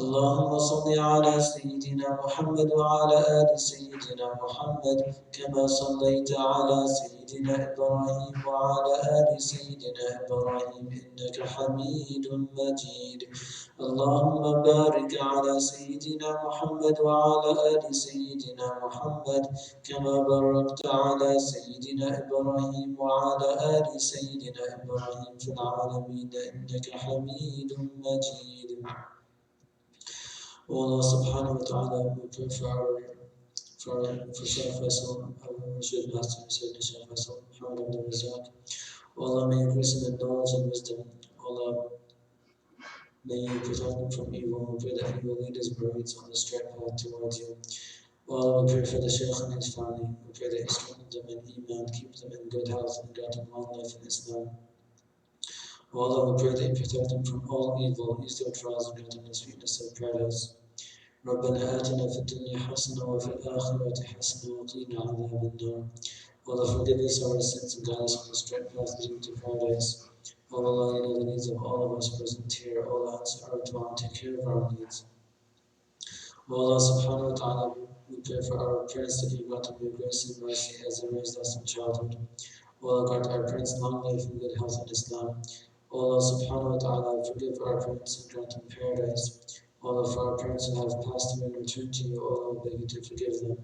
اللهم صل على سيدنا محمد وعلى آل سيدنا محمد كما صليت على سيدنا إبراهيم وعلى آل سيدنا إبراهيم إنك حميد مجيد. اللهم بارك على سيدنا محمد وعلى آل سيدنا محمد كما باركت على سيدنا إبراهيم وعلى آل سيدنا إبراهيم في العالمين إنك حميد مجيد. O Allah subhanahu wa ta'ala, we pray for Shaykh Faisal, our Rashid Master, Sayyidina Shaykh Faisal, Muhammad Abdul Razak. O Allah, may you increase him in knowledge and wisdom. O Allah, may you protect him from evil. We pray that he will lead his murids on the straight path towards you. O Allah, we pray for the Shaykh and his family. We pray that you strengthen them in Iman, keep them in good health, and grant them long life in Islam. O Allah, we pray that you protect them from all evil, ease their trials, and grant them the sweetness of paradise. ربنا آتنا في الدنيا حسنة وفي الآخرة حسنة وقنا عذاب النار. Allah, forgive us our sins and guide us on the straight path leading to paradise. O Allah, you know the needs of all of us present here. O Allah, answer our dua and take care of our needs. O Allah subhanahu wa ta'ala, we pray for our parents that you grant them your grace and mercy as they raised us in childhood. O Allah, grant our parents long life and good health in Islam. O Allah subhanahu wa ta'ala, forgive our parents and grant them paradise. O Allah, for our parents who have passed away and returned to you, O Allah, we beg you to forgive them.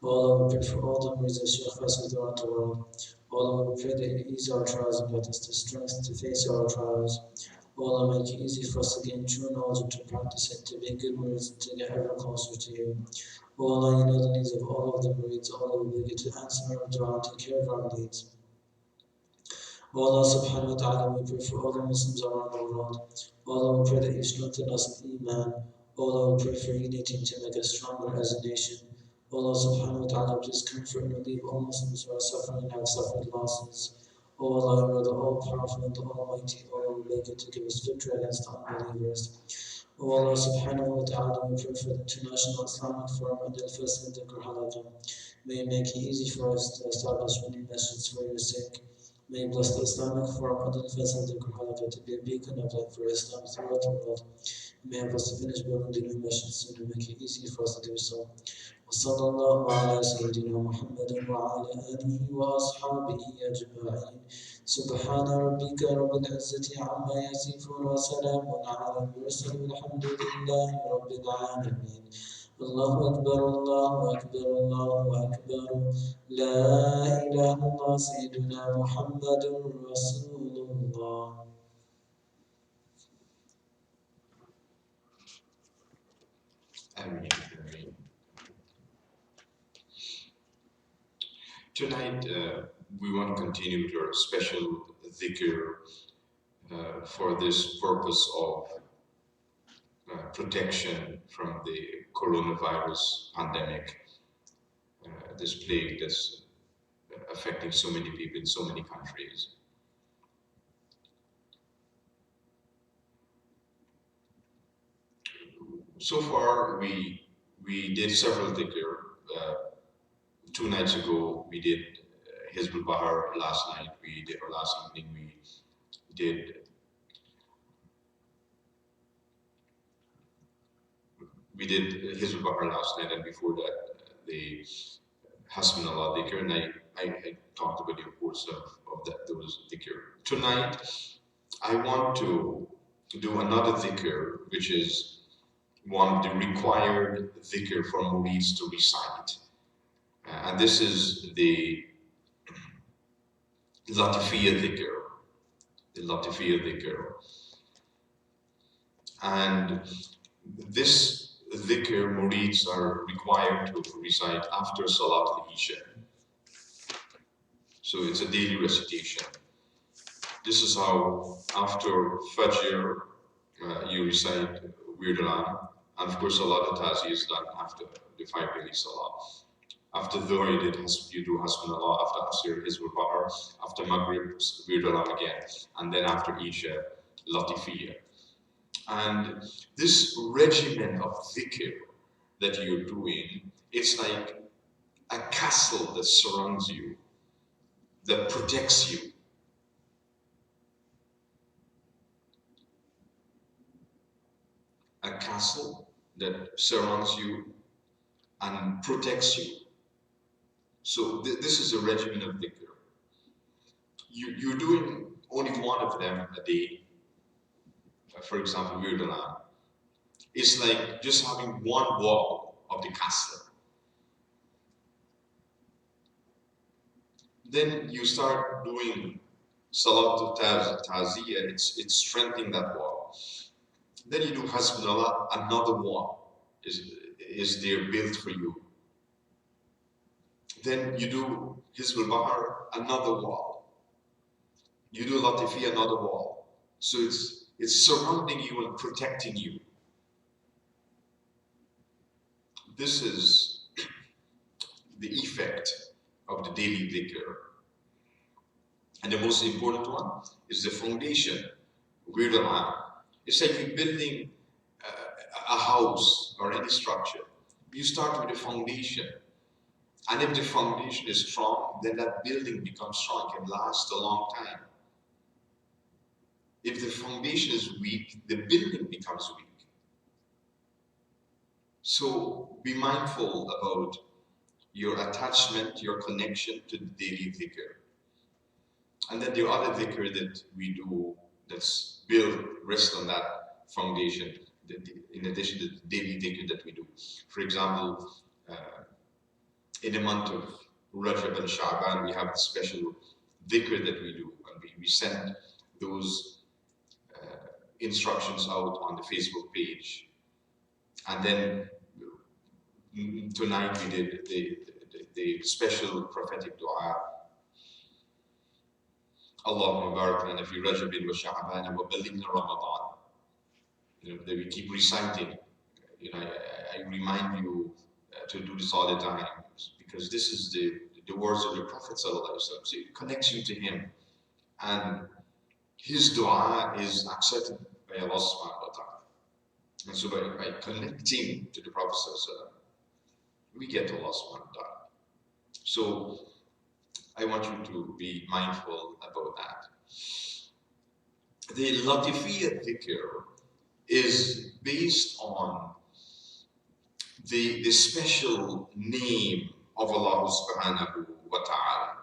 O Allah, we pray for all the members of Shaykh Faisal throughout the world. O Allah, we pray that you ease our trials and grant us the strength to face our trials. O Allah, make it easy for us to gain true knowledge and to practice it, to be good words and to get ever closer to you. O Allah, you know the needs of all of the murids. O Allah, we beg you to answer our dua and take care of our needs. O Allah subhanahu wa ta'ala, we pray for all the Muslims around the world. O Allah, we pray that you strengthen us in Iman. O Allah, we pray for unity to make us stronger as a nation. O Allah subhanahu wa ta'ala, please comfort and relieve all Muslims who are suffering and have suffered losses. O Allah, you are the all-powerful and the almighty. O Allah, we beg you to give us victory against the unbelievers. O Allah subhanahu wa ta'ala, we pray for the International Islamic Forum and Al-Fasl Dhikr Halaqah. May you make it easy for us to establish many nations for your sake. May you bless the Islamic Forum and Al-Fasl Dhikr Halaqah to be a beacon of light for Islam throughout the world. May help us to finish building the new mission soon and make it easy for us to do so. وصلى الله على سيدنا محمد وعلى آله وأصحابه أجمعين. سبحان ربك رب العزة عما يصفون وسلام على المرسلين والحمد لله رب العالمين. الله أكبر الله أكبر الله أكبر. لا إله إلا الله سيدنا محمد رسول الله. Ameen. Tonight, we want to continue with our special dhikr for this purpose of protection from the coronavirus pandemic, this plague that's affecting so many people in so many countries. So far, we did several dhikr. 2 nights ago, we did Hizb al-Bahar. Last night, last evening, we did Hizb al-Bahar last night, and before that, the Hasbunallah dhikr, and I talked about the importance of those dhikr. Tonight, I want to do another dhikr, which is one of the required dhikr for murids to recite. And this is the Latifiyya dhikr. The Latifiyya dhikr. And this dhikr murids are required to recite after Salat al-Isha. So it's a daily recitation. This is how after Fajr you recite Wird al-Am. And of course Salat al-Tazi is done after the 5 daily Salah. After Dhuhr you do Hasbunallah, after Asr Hizb al-Bahar, after Maghrib Wird al-Am again, and then after Isha Latifiyya. And this regimen of dhikr that you're doing, it's like a castle that surrounds you, that protects you. a castle that surrounds you and protects you. So this is a regimen of dhikr. You're doing only one of them a day. For example, Wirdalan. It's like just having one wall of the castle. Then you start doing Salat al-Taziyah, it's strengthening that wall. Then you do Hasbunallah, another wall is there built for you. Then you do Hizbul Bahar, another wall. You do Latifi, another wall. So it's surrounding you and protecting you. This is the effect of the daily dhikr. And the most important one is the foundation. It's like you're building a house or any structure. You start with the foundation. And if the foundation is strong, then that building becomes strong, it can last a long time. If the foundation is weak, the building becomes weak. So be mindful about your attachment, your connection to the daily dhikr. And then the other dhikr that we do that's built, rest on that foundation, in addition to the daily dhikr that we do. For example, in the month of Rajab and Sha'ban, we have the special dhikr that we do, and we send those instructions out on the Facebook page. And then tonight we did the special prophetic dua. Allahumma barik lana fi Rajabin wa Sha'ban wa ballighna Ramadan. That we keep reciting. I remind you to do this all the time, because this is the words of the Prophet ﷺ. So it connects you to him, and his dua is accepted by Allah subhanahu wa ta'ala. And so by connecting to the Prophet ﷺ, we get to Allah subhanahu wa ta'ala. So I want you to be mindful about that. The Latifiyya Dhikr is based on the special name of Allah subhanahu wa ta'ala.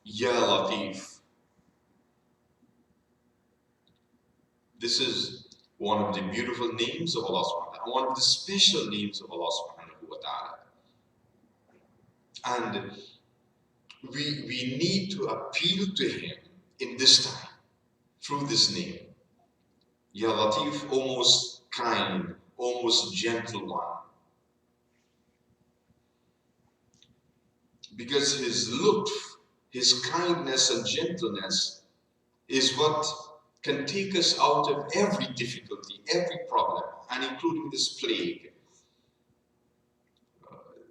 Ya Latif. This is one of the beautiful names of Allah subhanahu wa ta'ala, one of the special names of Allah subhanahu wa ta'ala. And we need to appeal to him in this time through this name. Ya Latif, almost kind, almost gentle one. Because his lutf, his kindness and gentleness is what can take us out of every difficulty, every problem, and including this plague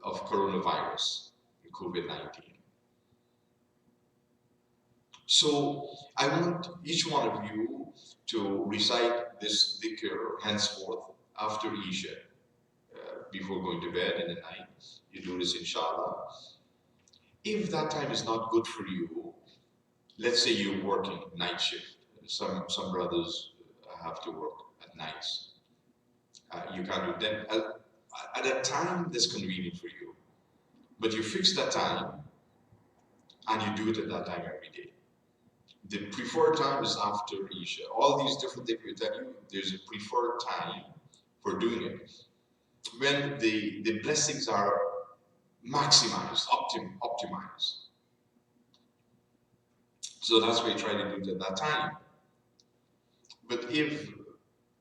of coronavirus, COVID-19. So I want each one of you to recite this dhikr henceforth after Isha, before going to bed in the night. You do this inshallah. If that time is not good for you, let's say you're working night shift. Some brothers have to work at nights. You can't do that. At a time that's convenient for you. But you fix that time and you do it at that time every day. The preferred time is after Isha. All these different things we tell you, there's a preferred time for doing it. When the blessings are maximized, optimized. So that's why you try to do it at that time. But if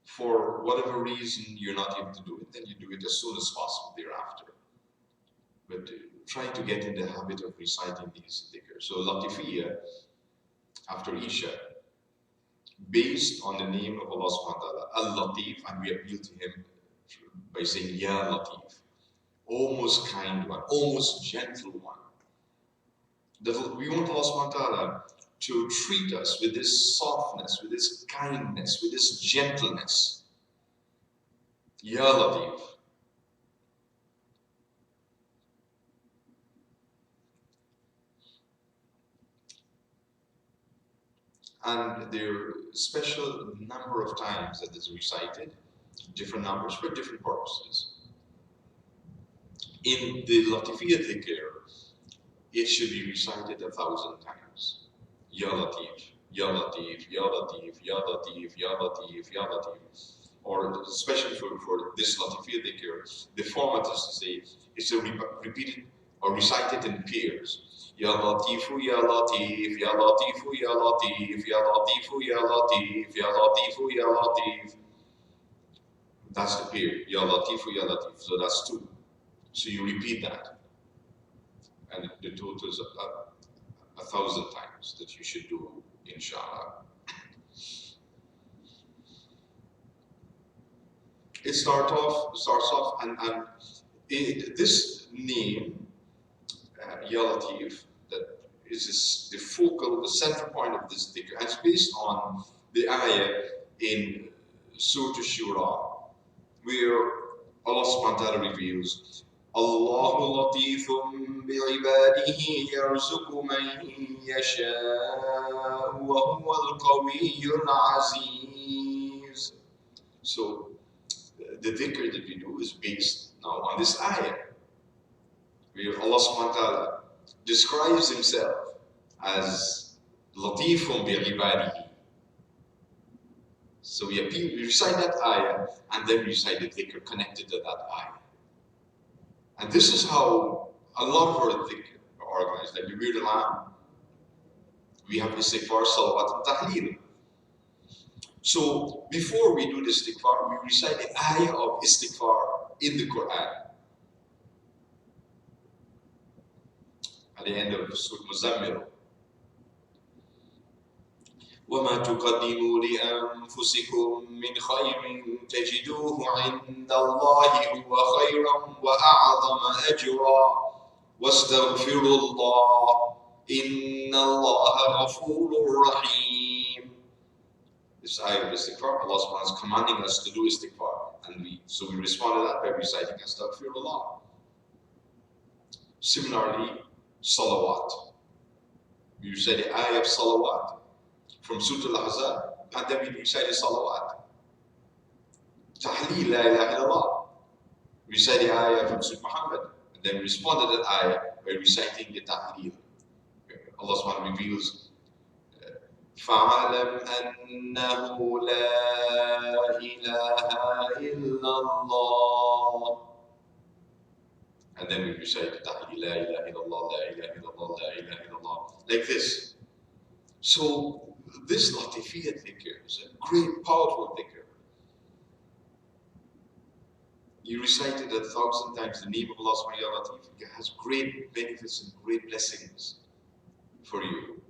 for whatever reason you're not able to do it, then you do it as soon as possible thereafter. But try to get in the habit of reciting these dhikr. So Latifiyya, after Isha, based on the name of Allah subhanahu wa ta'ala, Al-Latif, and we appeal to him by saying, Ya Latif, almost kind one, almost gentle one. That we want Allah subhanahu wa ta'ala to treat us with this softness, with this kindness, with this gentleness. Ya Latif. And there are special number of times that is recited, different numbers for different purposes. In the Latifiyya Dhikr, it should be recited 1,000 times. Ya Latif, Ya Latif, Ya Latif, Ya Latif, Ya Latif, Ya Latif. Or especially for this Latifiyya Dhikr, the format is to say, it's to repeat it or recite it in pairs. Ya Latifu, Ya Latif, Ya Latifu, Ya Latif, Ya Latifu, Ya Latif, Ya Latifu, Ya Latif. That's the pair. Ya Latifu, Ya Latif. So that's 2. So you repeat that. And the total is 1,000 times that you should do, inshallah. It starts off, and this name, Ya Latif, that is the focal, the central point of this dhikr, and it's based on the ayah in Surah Shura, where Allah subhanahu wa ta'ala reveals, Allahu latifum bi'ibadihi yarzuqu man yasha'u wa huwa al-qawiyyul aziz. So the dhikr that we do is based now on this ayah, where Allah subhanahu wa ta'ala describes himself as latifum bi'ibadihi. So we recite that ayah, and then we recite the dhikr connected to that ayah. And this is how a lot of our dhikr are organized. Like we read Al-Quran, we have istighfar, salawat, and tahleel. So before we do the istighfar, we recite the ayah of istighfar in the Quran. At the end of Surah Muzammil, وَمَا تُقَدِّمُوا لِأَنفُسِكُم مِّنْ خَيْرٍ تَجِدُوهُ عِندَ اللَّهِ هُوَ خَيْرًا وَأَعْظَمَ أَجْرًا وَاسْتَغْفِرُوا اللَّهَ إِنَّ اللَّهَ غَفُورٌ رَحِيمٌ. This ayah of istighfar, Allah subhanahu wa ta'ala is commanding us to do istighfar. And we respond to that by reciting astaghfirullah. Similarly, salawat. We recite the ayah of salawat from Surah Al-Ahzab, and then we recite the salawat. Tahleel, la ilaha illallah. We recite the ayah from Surah Muhammad, and then we respond to that ayah by reciting the tahleel. Allah subhanahu wa ta'ala reveals, فَعَلَمْ أَنَّهُ لَا إِلَهَ إِلَّا اللَّهِ. And then we recite the tahleel, la ilaha illallah, la ilaha illallah, la ilaha illallah. Like this. So, this Latifiyya Dhikr is a great, powerful dhikr. You recite it 1,000 times, the name of Allah subhanahu wa ta'ala. It has great benefits and great blessings for you.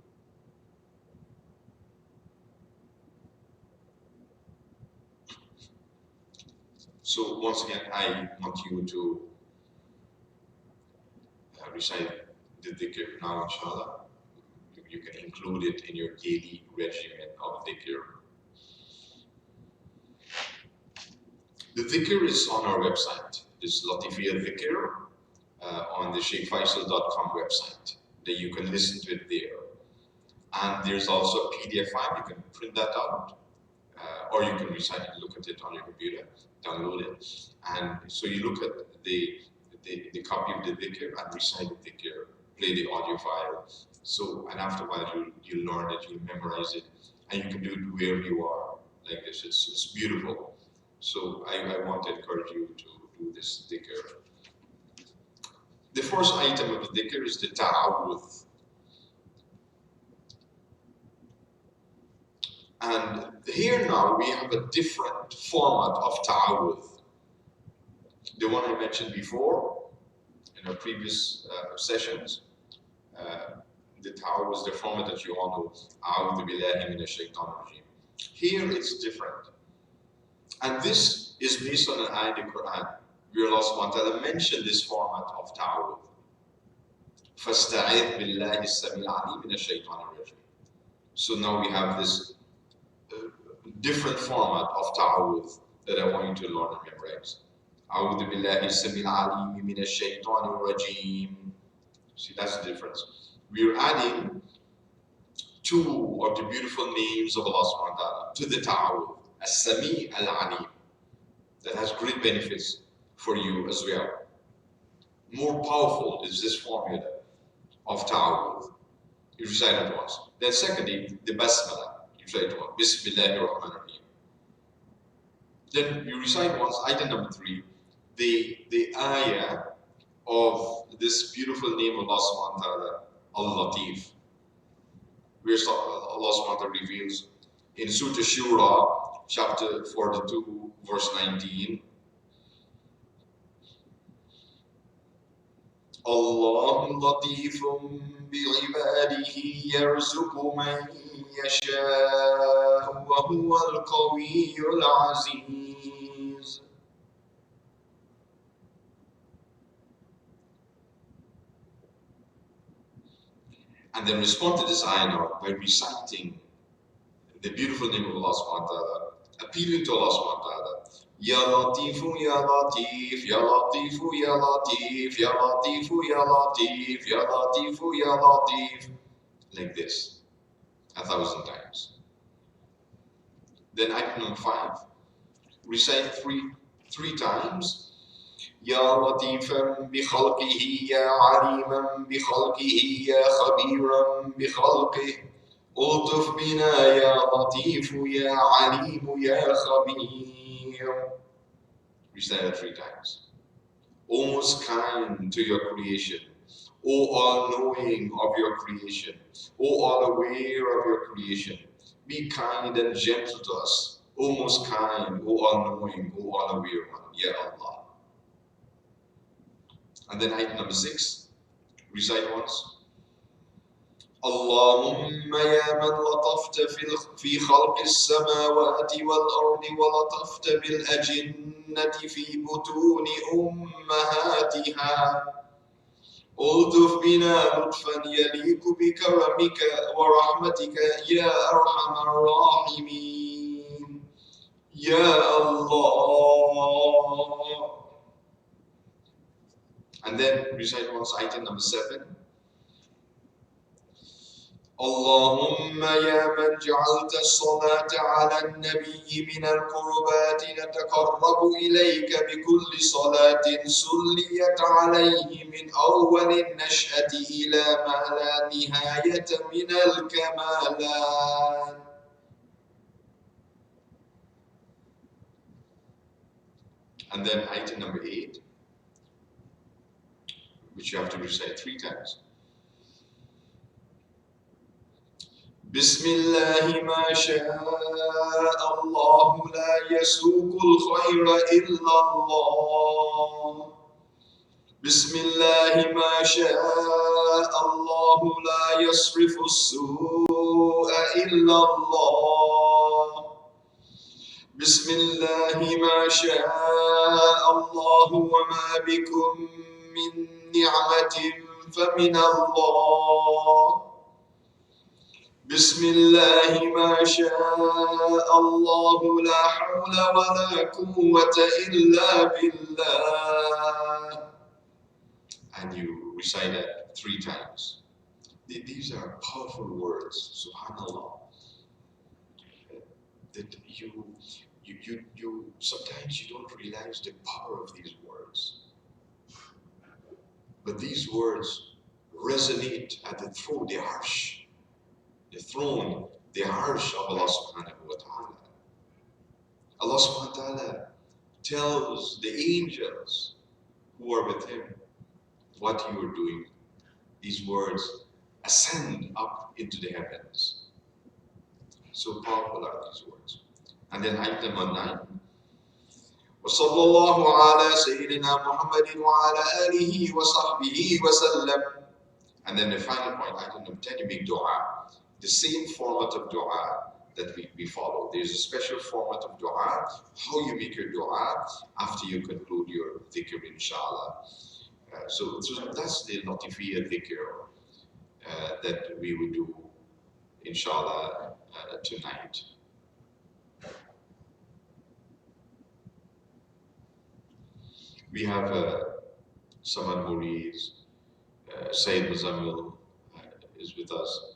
So once again, I want you to recite the dhikr now, inshallah. You can include it in your daily regimen of dhikr. The dhikr is on our website. This Latifiyya Dhikr on the shaykhfaisal.com website. That you can listen to it there. And there's also a PDF file. You can print that out. Or you can recite it, look at it on your computer, download it. And so you look at the copy of the dhikr and recite the dhikr, play the audio file. So, and after a while you learn it, you memorize it, and you can do it wherever you are, like this. It's beautiful. So I want to encourage you to do this dhikr. The first item of the dhikr is the ta'awudh. And here now we have a different format of ta'awudh. The one I mentioned before in our previous sessions, the ta'awudh is the format that you all know, A'udhu billahi minash shaitanir rajim. Here it's different. And this is based on an ayah in the Quran, where Allah subhanahu wa ta'ala mentioned this format of ta'awudh. فَاسْتَعِذْ بِاللَّهِ السَّمِيعِ الْعَلِيمِ مِنَ الشَّيْطَانِ الرَّجِيمِ. So now we have this different format of ta'awudh that I want you to learn and memorize. أعوذ بالله السميع العليم من الشيطان الرجيم. See, that's the difference. We're adding two of the beautiful names of Allah subhanahu wa ta'ala to the ta'awud, as-sami al-alim, that has great benefits for you as well. More powerful is this formula of ta'awud. You recite it once. Then secondly, the basmala. You recite it once. Bismillahir Rahmanir Rahim. Then you recite once, item number 3, the ayah of this beautiful name of Allah subhanahu wa ta'ala, Al-Latif. Where Allah subhanahu wa ta'ala reveals in Surah Shura, chapter 42, verse 19, Allahu latifun bi'ibadihi yarzuqu man yasha'u wa huwa al-qawiyyul aziz. And then respond to this ayah now by reciting the beautiful name of Allah subhanahu wa ta'ala, appealing to Allah subhanahu wa ta'ala. Ya Latifu, Ya Latif, Ya Latifu, Ya Latif, Ya Latifu, Ya Latif, Ya Latifu, Ya Latif. Like this, 1,000 times. Then item number 5, recite three times. يا لطيفا بخلقه يا عليما بخلقه يا خبيرا بخلقه ألطف بنا يا لطيف يا عليم يا خبير. Recite that 3 times. O most kind to your creation, O all-knowing of your creation, O all-aware of your creation, be kind and gentle to us, O most kind, O all-knowing, O all-aware one, Ya Allah. And then item number 6, recite once. اللهم يا من لطفت في خلق السماوات والأرض ولطفت بالأجنة في بطون أمهاتها ألطف بنا لطفا يليق بكرمك ورحمتك يا أرحم الراحمين يا الله. And then recite once item number 7. اللهم يا من جعلت الصلاة على النبي من القربات نتقرب إليك بكل صلاة صليت عليه من أول النشأة إلى ما لا نهاية من الكمالات. And then item number 8, which you have to recite 3 times. بسم الله ما شاء الله لا يسوق الخير إلا الله. بسم الله ما شاء الله لا يصرف السوء إلا الله. بسم الله ما شاء الله وما بكم من نعمة فمن الله. بسم الله ما شاء الله لا حول ولا قوة إلا بالله. And you recite that 3 times. These are powerful words, subhanallah. That you sometimes you don't realize the power of these words. But these words resonate at the throne, the throne, the arsh of Allah subhanahu wa ta'ala. Allah subhanahu wa ta'ala tells the angels who are with him what you are doing. These words ascend up into the heavens. So powerful are these words. And then item number 9. وصلى الله على سيدنا محمد وعلى آله وصحبه وسلم. And then the final point, item number 10, you make dua. The same format of dua that we follow. There's a special format of dua, how you make your dua after you conclude your dhikr, inshallah. So that's the Latifiyya dhikr that we will do, inshallah, tonight. We have Samad Muriz, Sayyid Muzammil is with us.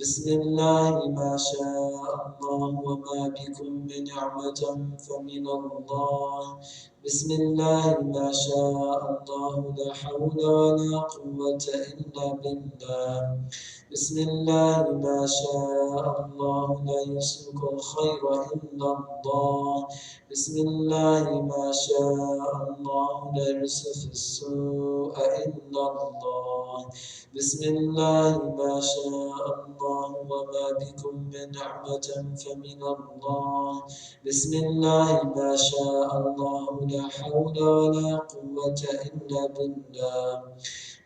بسم الله ما شاء الله وما بكم من نعمة فمن الله بسم الله ما شاء الله لا حول ولا قوة إلا بالله بسم الله ما شاء الله لا يسلك الخير إلا الله بسم الله ما شاء الله لا يصرف السوء إلا الله بسم الله ما شاء الله وما بكم من نعمة فمن الله بسم الله ما شاء الله لا حول ولا قوة إلا بالله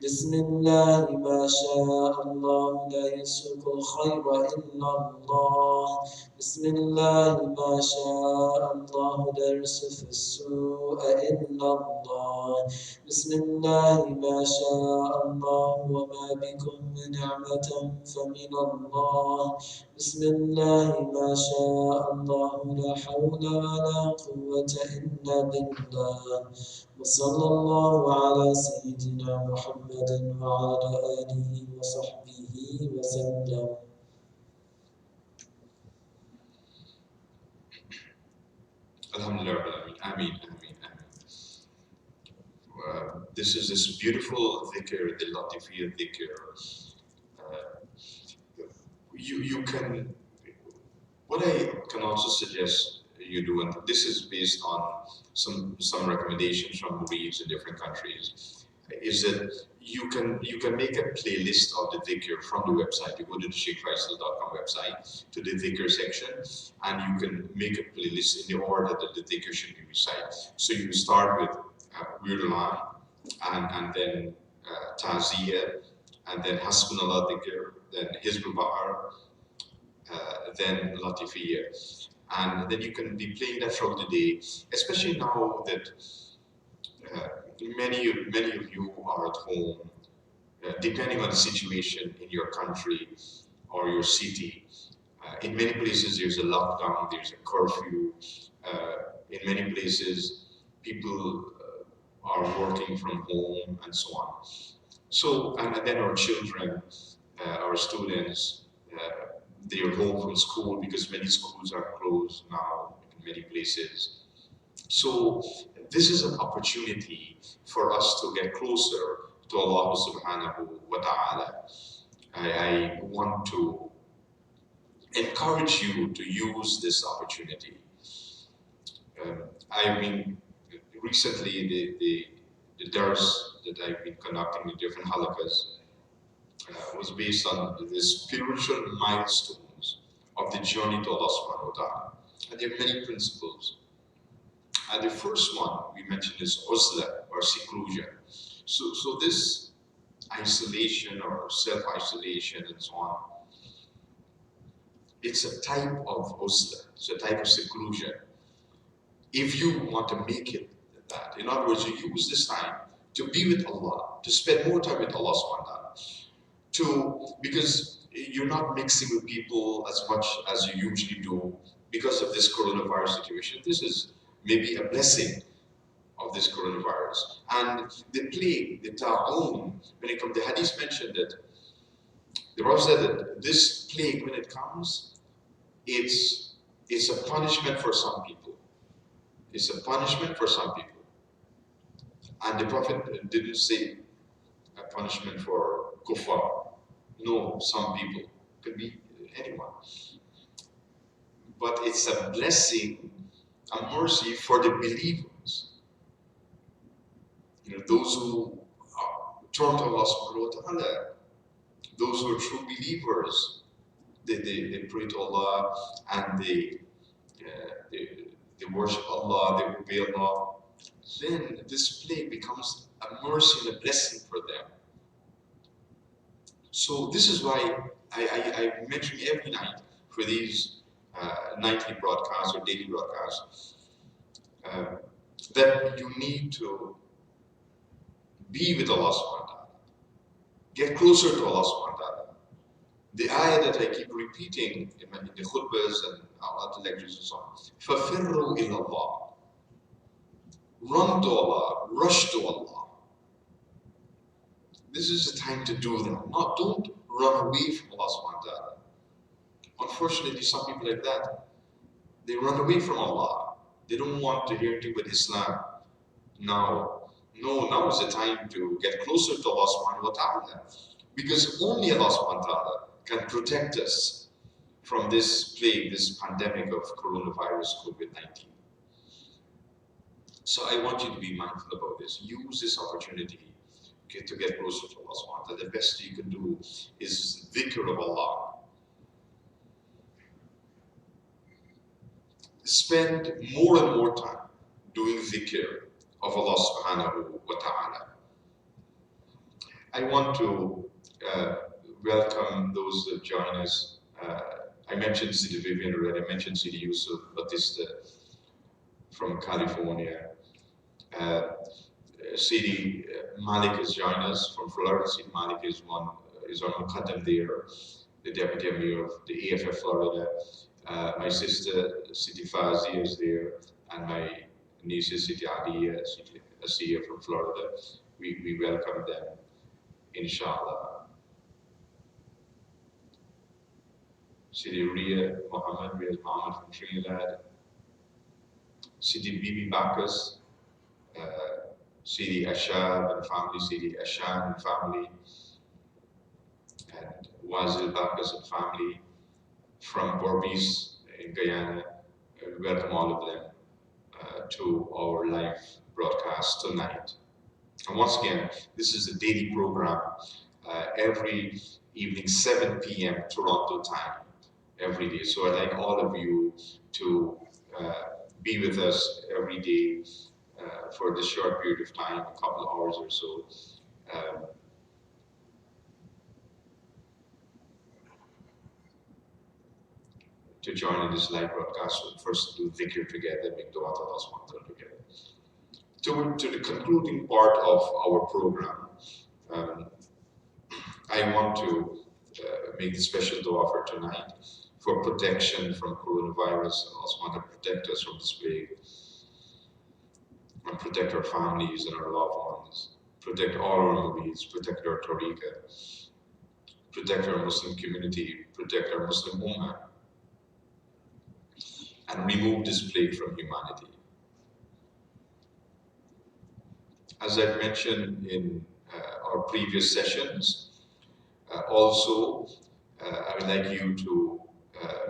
بسم الله ما شاء الله لا يسلك الخير إلا الله بسم الله ما شاء الله لا يصرف السوء إلا الله بسم الله ما شاء الله وما بكم من نعمة فمن الله بسم الله ما شاء الله لا حول ولا قوة إلا بالله وصلى الله على سيدنا محمد وعلى آله وصحبه وسلم. Alhamdulillah, Ameen, Ameen, Ameen. This is this beautiful dhikr, the Latifiyya dhikr. You can, what I can also suggest you do, and this is based on some recommendations from Mureeds in different countries, is that you can make a playlist of the dhikr from the website. You go to the shaykh.com website to the dhikr section, and you can make a playlist in the order that the dhikr should be recited. So you start with Wirlan, and then Ta'ziyah, and then Hasbunallah dhikr, then Hizbul Bahar, then Latifiyya. And then you can be playing that throughout the day, especially now that many of you are at home, depending on the situation in your country or your city. In many places there's a lockdown, there's a curfew. In many places people are working from home and so on. So, and then our children, our students, they are home from school because many schools are closed now in many places. So this is an opportunity for us to get closer to Allah subhanahu wa ta'ala. I want to encourage you to use this opportunity. I mean, recently the dars that I've been conducting in different halaqahs was based on the spiritual milestones of the journey to Allah subhanahu wa ta'ala. And there are many principles. And the first one we mentioned is uzla, or seclusion. So this isolation or self-isolation and so on, it's a type of uzla, it's a type of seclusion. If you want to make it that, in other words, you use this time to be with Allah, to spend more time with Allah subhanahu wa ta'ala, because you're not mixing with people as much as you usually do because of this coronavirus situation. This is maybe a blessing of this coronavirus. And the plague, the ta'un, when it comes, the hadith mentioned that the Prophet said that this plague, when it comes, it's a punishment for some people. It's a punishment for some people. And the Prophet didn't say a punishment for kuffar. No, some people. Could be anyone. But it's a blessing, a mercy for the believers. You know, those who turn to Allah subhanahu wa ta'ala, those who are true believers, they pray to Allah and they worship Allah, they obey Allah. Then this plague becomes a mercy and a blessing for them. So this is why I mention every night for these nightly broadcasts or daily broadcasts that you need to be with Allah subhanahu wa ta'ala. Get closer to Allah subhanahu wa ta'ala. The ayah that I keep repeating in the khutbahs and other lectures and so on. فَفِرُّوا إِلَى اللَّهِ. Run to Allah, rush to Allah. This is the time to do that. Don't run away from Allah subhanahu wa ta'ala. Unfortunately, some people like that, they run away from Allah. They don't want to hear anything but Islam. Now, no, now is the time to get closer to Allah subhanahu wa ta'ala. Because only Allah subhanahu wa ta'ala can protect us from this plague, this pandemic of coronavirus, COVID-19. So I want you to be mindful about this. Use this opportunity to get closer to Allah subhanahu wa ta'ala. The best you can do is dhikr of Allah. Spend more and more time doing dhikr of Allah subhanahu wa ta'ala. I want to welcome those that join us. I mentioned Sidi Vivian already, I mentioned Sidi Yusuf Batista from California. Sidi Malik has joined us from Florida. Sidi Malik is on Muqaddam there, the Deputy Emir of the AFF Florida. My sister Sidi Fazi is there, and my niece Sidi Aliya, Sidi Asiya from Florida. We welcome them, inshallah. Sidi Ria Muhammad from Trinidad. Sidi Bibi Bakas, Sidi Ashab and family, Sidi Ashan and family, and Wazil Bakas and family from Borbis in Guyana. We welcome all of them to our live broadcast tonight. And once again, this is a daily program every evening, 7 p.m. Toronto time, every day. So I'd like all of you to be with us every day for this short period of time, a couple of hours or so. To join in this live broadcast. So first do dhikr together, make dua to Allah subhanahu wa ta'ala together. To the concluding part of our program, I want to make a special dua for tonight for protection from coronavirus. Allah subhanahu wa ta'ala protect us from this plague and protect our families and our loved ones. Protect all our murids, protect our tariqah, protect our Muslim community, protect our Muslim ummah, and remove this plague from humanity. As I've mentioned in our previous sessions, also I would like you to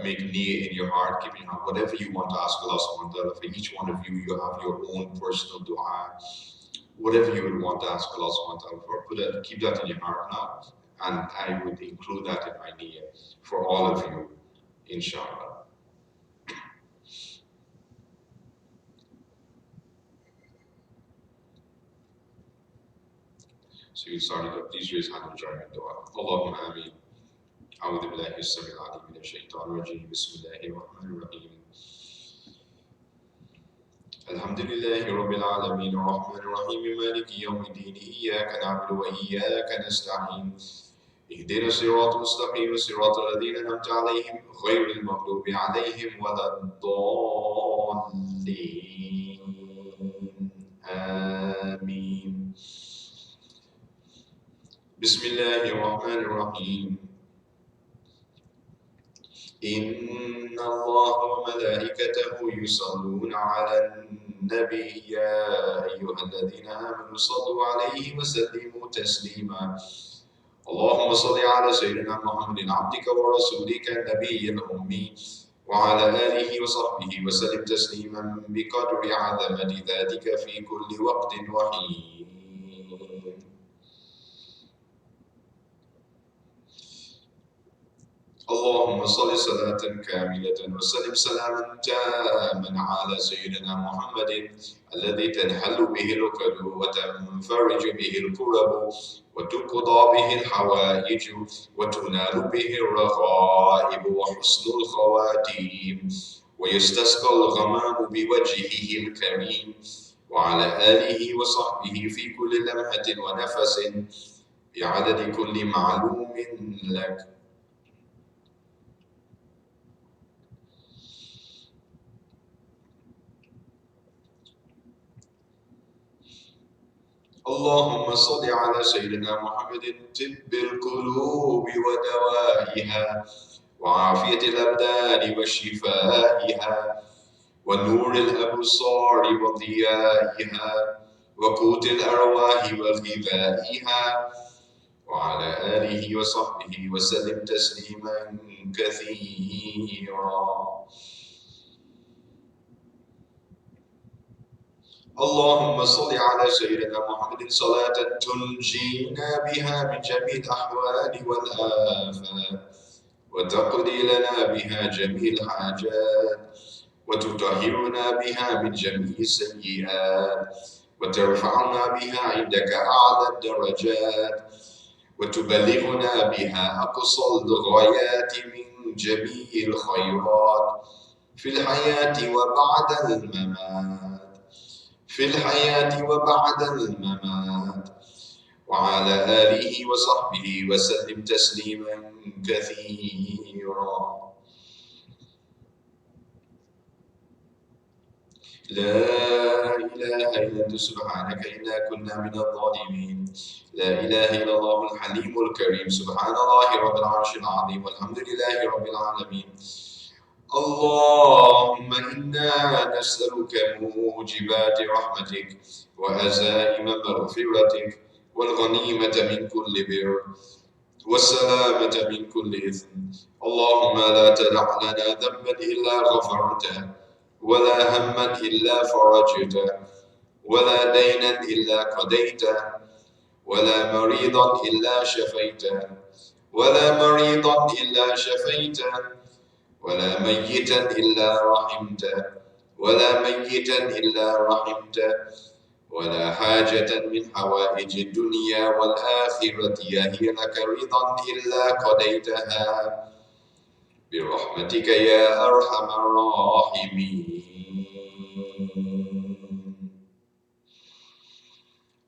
make niyyah in your heart, keep in your heart, whatever you want to ask Allah subhanahu wa ta'ala. For each one of you, you have your own personal dua. Whatever you would want to ask Allah subhanahu wa ta'ala for, keep that in your heart now, and I would include that in my niyyah for all of you, inshallah. So you started up, please raise hand and join me in dua. Allahumma ameen. أعوذ بالله السميع العليم من الشيطان الرجيم بسم الله الرحمن الرحيم الحمد لله رب العالمين الرحمن الرحيم مالك يوم الدين إياك نعبد وإياك نستعين اهدنا الصراط المستقيم صراط الذين أنعمت عليهم غير المغضوب عليهم ولا الضالين آمين بسم الله الرحمن الرحيم إن الله وملائكته يصلون على النبي يا أيها الذين آمنوا صلوا عليه وسلموا تسليما اللهم صل على سيدنا محمد عبدك ورسولك النبي الأمي وعلى آله وصحبه وسلم تسليما بقدر عظمة ذاتك في كل وقت وحين اللهم صل صلاة كاملة وسلم سلاما تاما على سيدنا محمد الذي تنحل به العقد وتنفرج به الكرب وتقضى به الحوائج وتنال به الرغائب وحسن الخواتيم ويستسقى الغمام بوجهه الكريم وعلى آله وصحبه في كل لمحة ونفس بعدد كل معلوم لك اللهم صل على سيدنا محمد طب القلوب ودوائها وعافية الأبدان وشفائها، ونور الأبصار وضيائها، وقوت الأرواح وغذائها، وعلى آله وصحبه وسلم تسليما كثيرا. اللهم صل على سيدنا محمد صلاة تنجينا بها من جميع الأحوال والآفات، وتقضي لنا بها جميع الحاجات، وتطهرنا بها من جميع السيئات، وترفعنا بها عندك أعلى الدرجات، وتبلغنا بها أقصى الغايات من جميع الخيرات في الحياة وبعد الممات، في الحياة وبعد الممات. وعلى آله وصحبه وسلم تسليما كثيرا. لا إله إلا أنت سبحانك إنا كنا من الظالمين. لا إله إلا الله الحليم الكريم. سبحان الله رب العرش العظيم، والحمد لله رب العالمين. اللهم إنا نسألك موجبات رحمتك، وعزائم مغفرتك، والغنيمة من كل بر، والسلامة من كل إثم. اللهم لا تدع لنا ذنبا إلا غفرته، ولا هما إلا فرجته، ولا دينا إلا قضيته، ولا مريضا إلا شفيته، ولا مريضا إلا شفيته، ولا ميتا إلا رحمته، ولا ميتا إلا رحمته، ولا حاجة من حوائج الدنيا والآخرة هي لك رضا إلا قضيتها برحمتك يا أرحم الراحمين.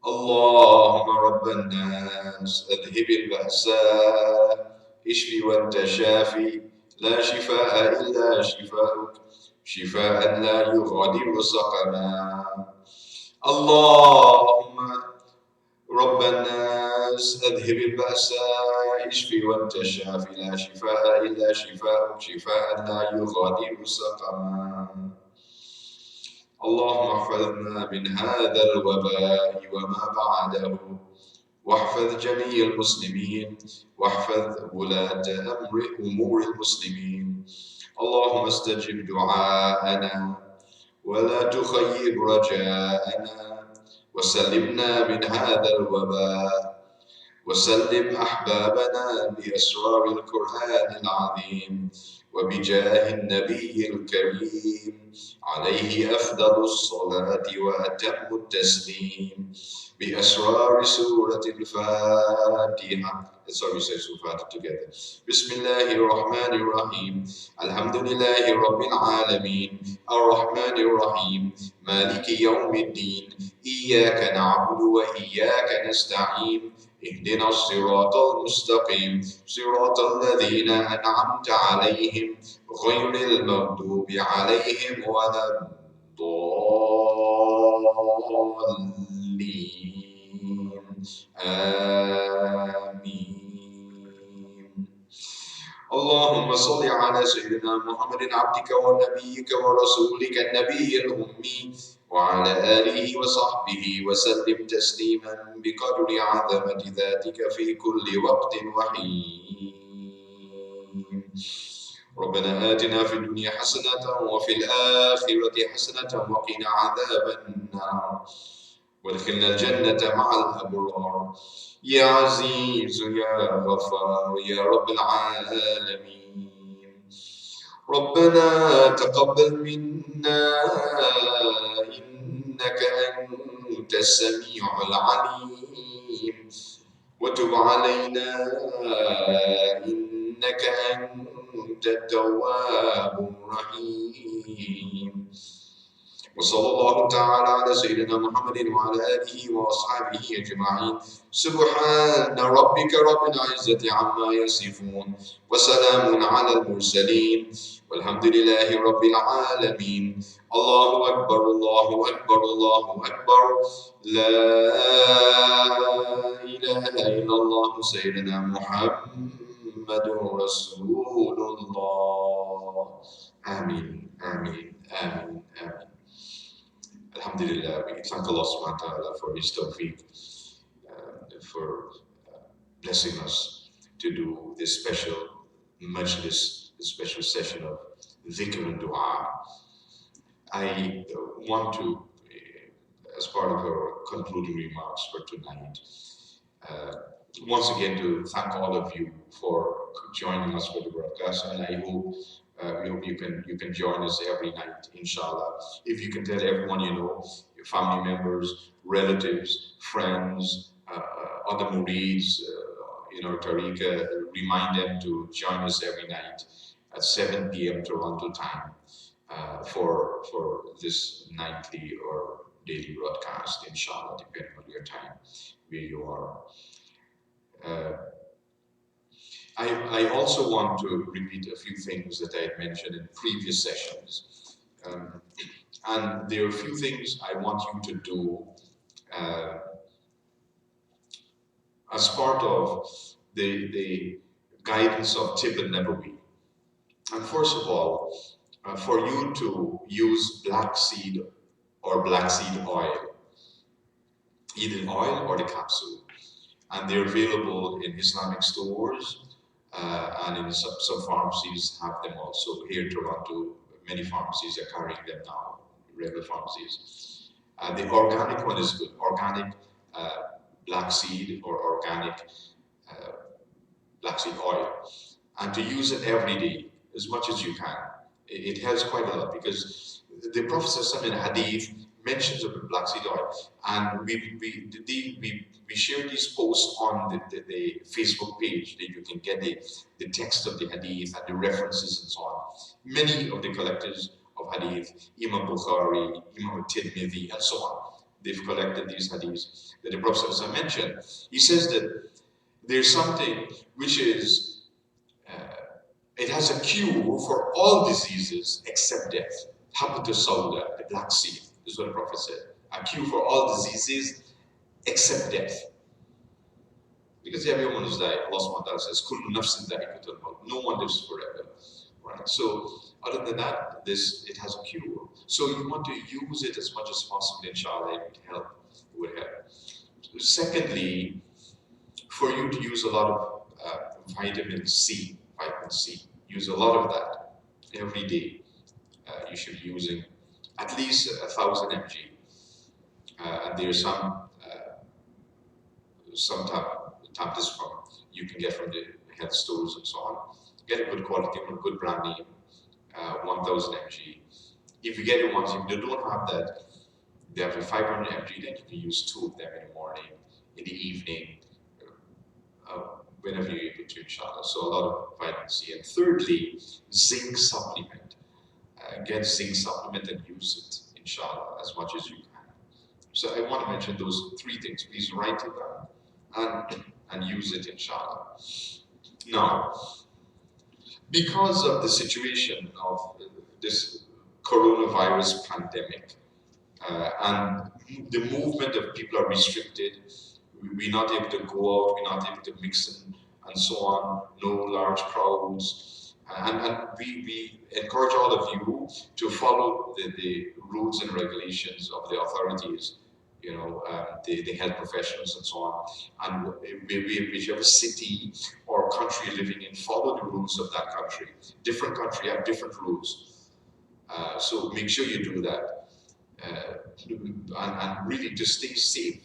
اللهم رب الناس أذهب البأساء، اشف وأنت شافي، لا شفاء إلا شفاؤك، شفاء لا يغادر سقما. اللهم رب الناس أذهب البأساء، اشف وأنت شافي، لا شفاء إلا شفاؤك، شفاء لا يغادر سقما. اللهم احفظنا من هذا الوباء وما بعده، واحفظ جميع المسلمين، واحفظ ولاة أمور المسلمين. اللهم استجب دعاءنا، ولا تخيب رجاءنا، وسلمنا من هذا الوباء، وسلم أحبابنا بأسرار القرآن العظيم، وبجاه النبي الكريم عليه أفضل الصلاة وأتم التسليم، بأسرار سورة الفاتحة. Sorry, we say Fatiha together. بسم الله الرحمن الرحيم. الحمد لله رب العالمين، الرحمن الرحيم، مالك يوم الدين، إياك نعبد وإياك نستعين، اهدنا الصراط المستقيم، صراط الذين أنعمت عليهم غير المغضوب عليهم ولا الضالين. آمين. اللهم صل على سيدنا محمد عبدك ونبيك ورسولك النبي الأمي، وعلى آله وصحبه وسلم تسليما بقدر عظمة ذاتك في كل وقت وحين. ربنا آتنا في الدنيا حسنة وفي الآخرة حسنة وقنا عذاب النار، وادخلنا الجنة مع الأبرار يا عزيز يا غفار يا رب العالمين. ربنا تقبل منا إنك أنت السميع العليم، وتب علينا إنك أنت التواب الرحيم. وصلى الله تعالى على سيدنا محمد وعلى آله وأصحابه أجمعين. سبحان ربك رب العزة عما يصفون، وسلام على المرسلين، والحمد لله رب العالمين. الله أكبر الله أكبر الله أكبر. لا إله إلا الله سيدنا محمد Muhammadun Rasulullah. Ameen, Ameen, Ameen, Ameen. Alhamdulillah, we thank Allah subhanahu wa ta'ala for His tawfiq, for blessing us to do this special majlis, this special session of dhikr and dua. I want to, as part of our concluding remarks for tonight, once again to thank all of you for joining us for the broadcast, and I hope we hope you can join us every night, inshallah. If you can tell everyone you know, your family members, relatives, friends, other murids, tariqah, remind them to join us every night at 7 p.m. Toronto time for this nightly or daily broadcast, inshallah, depending on your time where you are. I also want to repeat a few things that I had mentioned in previous sessions. And there are a few things I want you to do as part of the guidance of Tib al-Nabawi. And first of all, for you to use black seed or black seed oil, either oil or the capsule. And they're available in Islamic stores and in some pharmacies have them also. Here in Toronto, many pharmacies are carrying them now, regular pharmacies. The organic one is good, organic black seed or organic black seed oil. And to use it every day, as much as you can. It helps quite a lot because the Prophet in Hadith mentions of the black seed oil, and we share these posts on the Facebook page that you can get the text of the Hadith and the references and so on. Many of the collectors of Hadith, Imam Bukhari, Imam Tirmidhi, and so on, they've collected these Hadiths that the Prophet mentioned. He says that there's something which is it has a cure for all diseases except death. Habatu Sauda, the black seed, is what the Prophet said. A cure for all diseases except death. Because everyone is dying. Allah subhanahu wa ta'ala says, Kullu nafsin dha'iqatul maut. No one lives forever. Right? So, other than that, it has a cure. So you want to use it as much as possible, inshallah, it would help. Secondly, for you to use a lot of vitamin C. Use a lot of that every day. You should be using at least 1,000 mg. And there's some tablets from you can get from the health stores and so on. Get a good quality one, good brand name, 1,000 mg. If you get it once, if you don't have that, they have a 500 mg, then you can use 2 of them in the morning, in the evening, whenever you're able to, inshallah. So a lot of vitamin C. And thirdly, zinc supplement. Get zinc supplement and use it, inshallah, as much as you can. So I want to mention those 3 things. Please write it down and use it, inshallah. Now, because of the situation of this coronavirus pandemic and the movement of people are restricted, we're not able to go out, we're not able to mix and so on, no large crowds. And we encourage all of you to follow the rules and regulations of the authorities, the health professionals and so on. And whichever city or country you're living in, follow the rules of that country. Different country have different rules. So make sure you do that. And really to stay safe.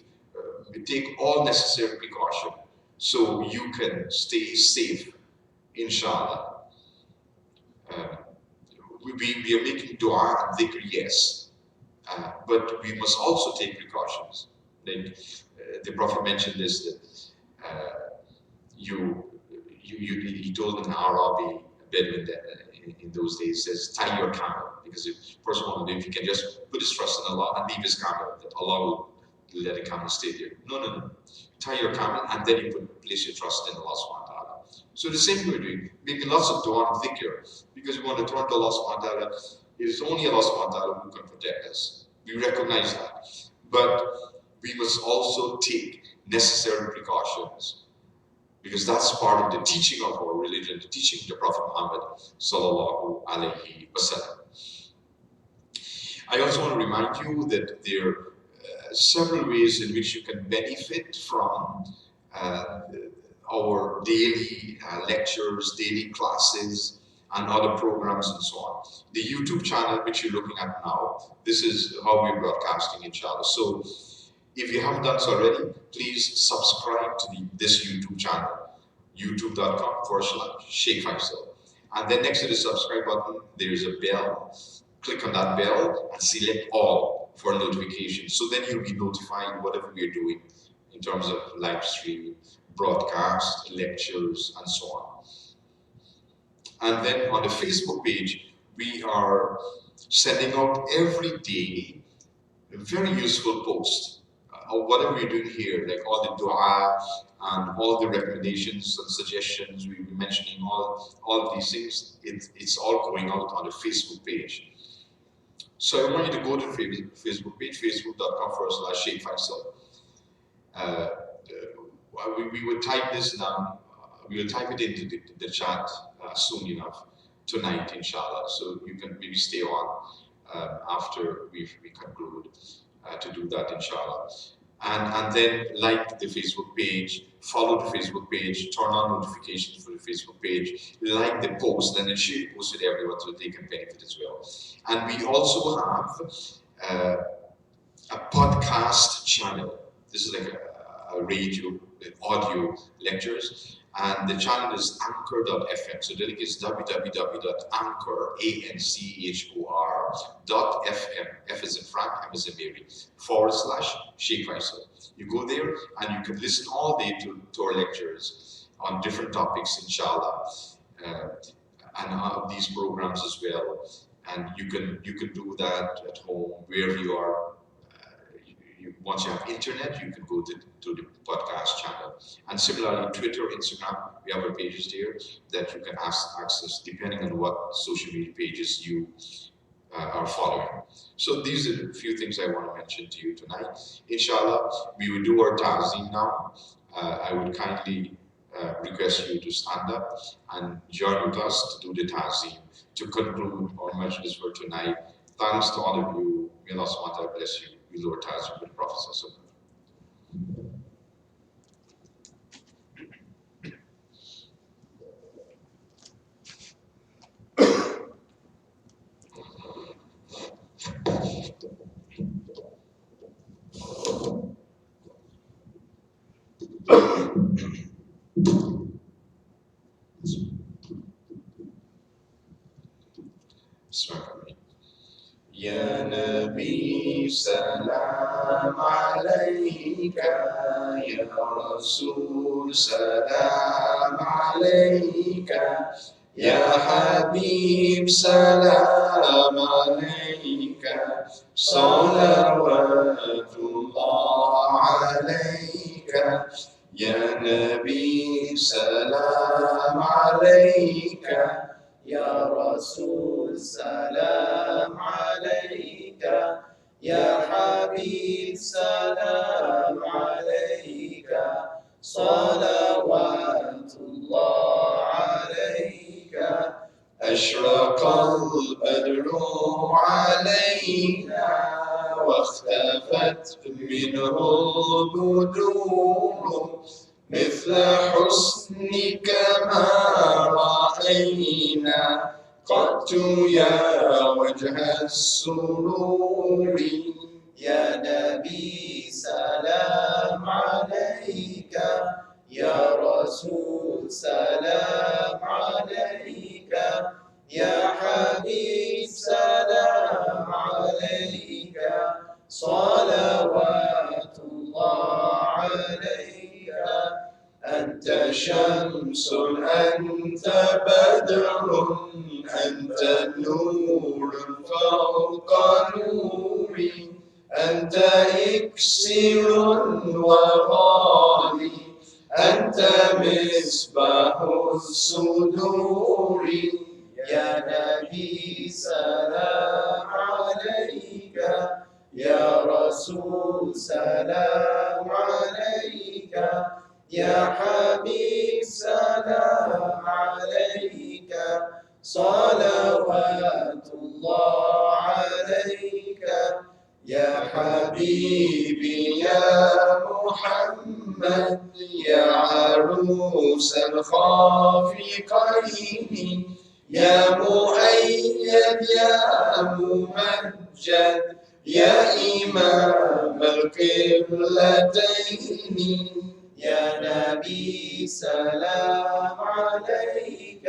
Take all necessary precaution so you can stay safe, inshallah. We are making dua and dhikr, yes, but we must also take precautions. The Prophet mentioned this, that he told an Arabi Bedouin that in those days, says, tie your camel, because first of all, if you can just put his trust in Allah and leave his camel, that Allah will let the camel stay there. No. Tie your camel and then you place your trust in Allah subhanahu wa ta'ala. So the same we're doing, making lots of dua and dhikr, because we want to turn to Allah subhanahu wa ta'ala. It is only Allah subhanahu wa ta'ala who can protect us. We recognize that. But we must also take necessary precautions because that's part of the teaching of our religion, the teaching of the Prophet Muhammad sallallahu alaihi wasallam. I also want to remind you that there are several ways in which you can benefit from our daily lectures, daily classes, and other programs and so on. The YouTube channel which you're looking at now, this is how we're broadcasting, inshallah. So if you haven't done so already, please subscribe to this YouTube channel, youtube.com/Shaykh Faisal. And then next to the subscribe button, there's a bell. Click on that bell and select all for notifications. So then you'll be notified whatever we're doing in terms of live stream, broadcast, lectures, and so on. And then on the Facebook page, we are sending out every day a very useful post. Whatever we're doing here, like all the dua and all the recommendations and suggestions, we'll be mentioning all of these things, it's all going out on the Facebook page. So I want you to go to the Facebook page, facebook.com/Shaykh Faisal. We will type this down, we will type it into the chat soon enough tonight, inshallah. So you can maybe stay on after we conclude to do that, inshallah. And then like the Facebook page, follow the Facebook page, turn on notifications for the Facebook page, like the post, and then share the post with everyone so they can benefit as well. And we also have a podcast channel. This is like a radio, audio lectures, and the channel is anchor.fm. So the link is www.anchor.fm. F as in Frank, M as in Mary, /Shaykh Faisal. You go there and you can listen all day to our lectures on different topics, inshallah, and these programs as well. And you can do that at home, wherever you are. Once you have internet, you can go to the podcast channel. And similarly, Twitter, Instagram, we have our pages there that you can access depending on what social media pages you are following. So these are a few things I want to mention to you tonight. Inshallah, we will do our ta'zeem now. I would kindly request you to stand up and join with us to do the ta'zeem, to conclude our majlis for tonight. Thanks to all of you. May Allah subhanahu wa ta'ala bless you. We Lord ta'zeem with the Prophet sallallahu alaihi wasallam. Ya Nabi salam alayka, Ya Rasul salam alayka, Ya Habib salam alayka, salawatullah alayka, Ya Nabi salam alayka, Ya Rasul salam alayka, Ya Habib salam alayka, salawatullah alayka, ashraqal badru alayna, واختفت منه البدور مثل حسنك ما رأينا قط يا وجه السرور يا نبي سلام عليك يا رسول سلام عليك يا حبيب سلام عليك صلوات الله عليك أنت شمس أنت بدر أنت نور فوق نوري أنت إكسير وغالي أنت مصباح الصدور يا نبي سلام عليك يا رسول سلام عليك يا حبيب سلام عليك صلوات الله عليك يا حبيبي يا محمد يا عروس الخافقين يا مؤيد يا ممجد يا إمام القبلتين يا نبي سلام عليك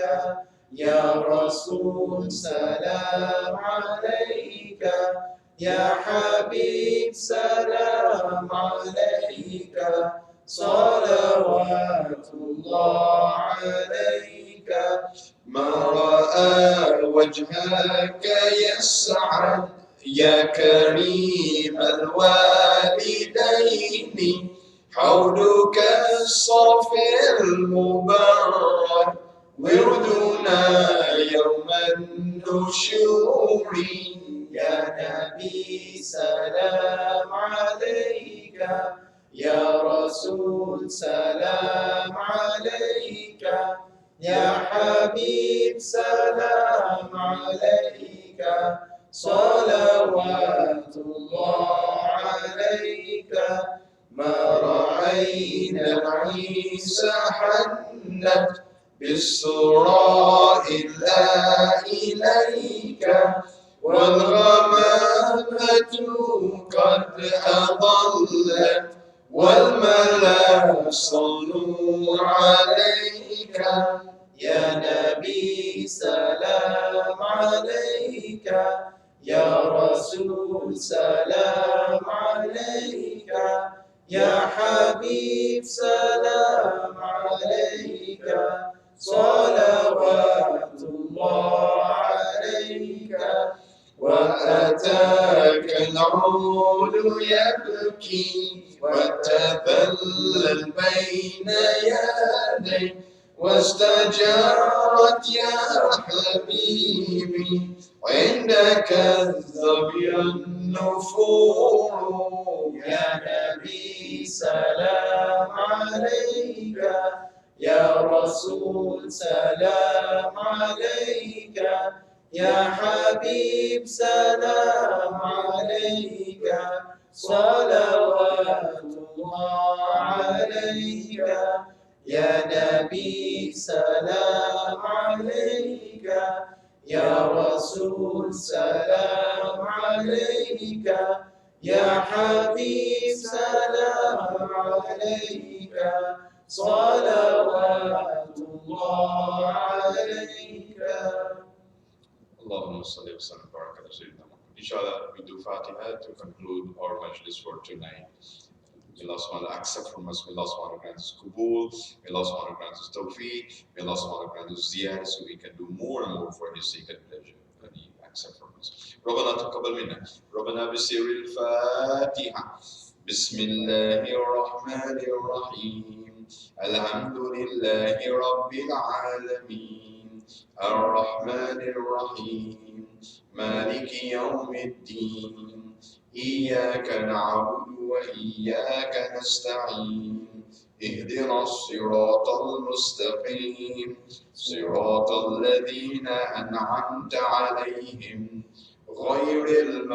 يا رسول سلام عليك يا حبيب سلام عليك صلوات الله عليك ما رأى وجهك يسعد يا كريم الوالدين حولك الصافي المبارك وردنا يوم النشور يا نبي سلام عليك يا رسول سلام عليك يا حبيب سلام عليك صلوات الله عليك ما رأينا عيسى حنت بالسراء إلا إليك والغمامة قد أضلت والملا صلوا عليك يا نبي سلام عليك يا رسول سلام عليك يا حبيب سلام عليك صلوات الله عليك وأتاك العود يبكي وتذلل بين يديك واستجارت يا حبيبي عندك الظبي النفور يا نبي سلام عليك يا رسول سلام عليك يا حبيب سلام عليك صلوات الله عليك يا نبي سلام عليك يا رسول سلام عليك يا حبيب سلام عليك صلوات الله عليك. Allahumma salli wa sallam baraka ala Sayyidina Muhammad. Inshallah, we do Fatiha to conclude our majlis for tonight. May Allah subhanahu wa ta'ala accept from us. May Allah subhanahu wa ta'ala grant us Qubul. May Allah subhanahu wa ta'ala grant us Tawfiq. May Allah subhanahu wa ta'ala grant us Ziyad so we can do more and more for His sake and pleasure. And He accept from us. ربنا تقبل منا. ربنا بسر الفاتحة. بسم الله الرحمن الرحيم. الحمد لله رب العالمين. الرحمن الرحيم. مالك يوم الدين. إياك نعبد وإياك نستعين اهدنا الصراط المستقيم صراط الذين أنعمت عليهم غير المغضوب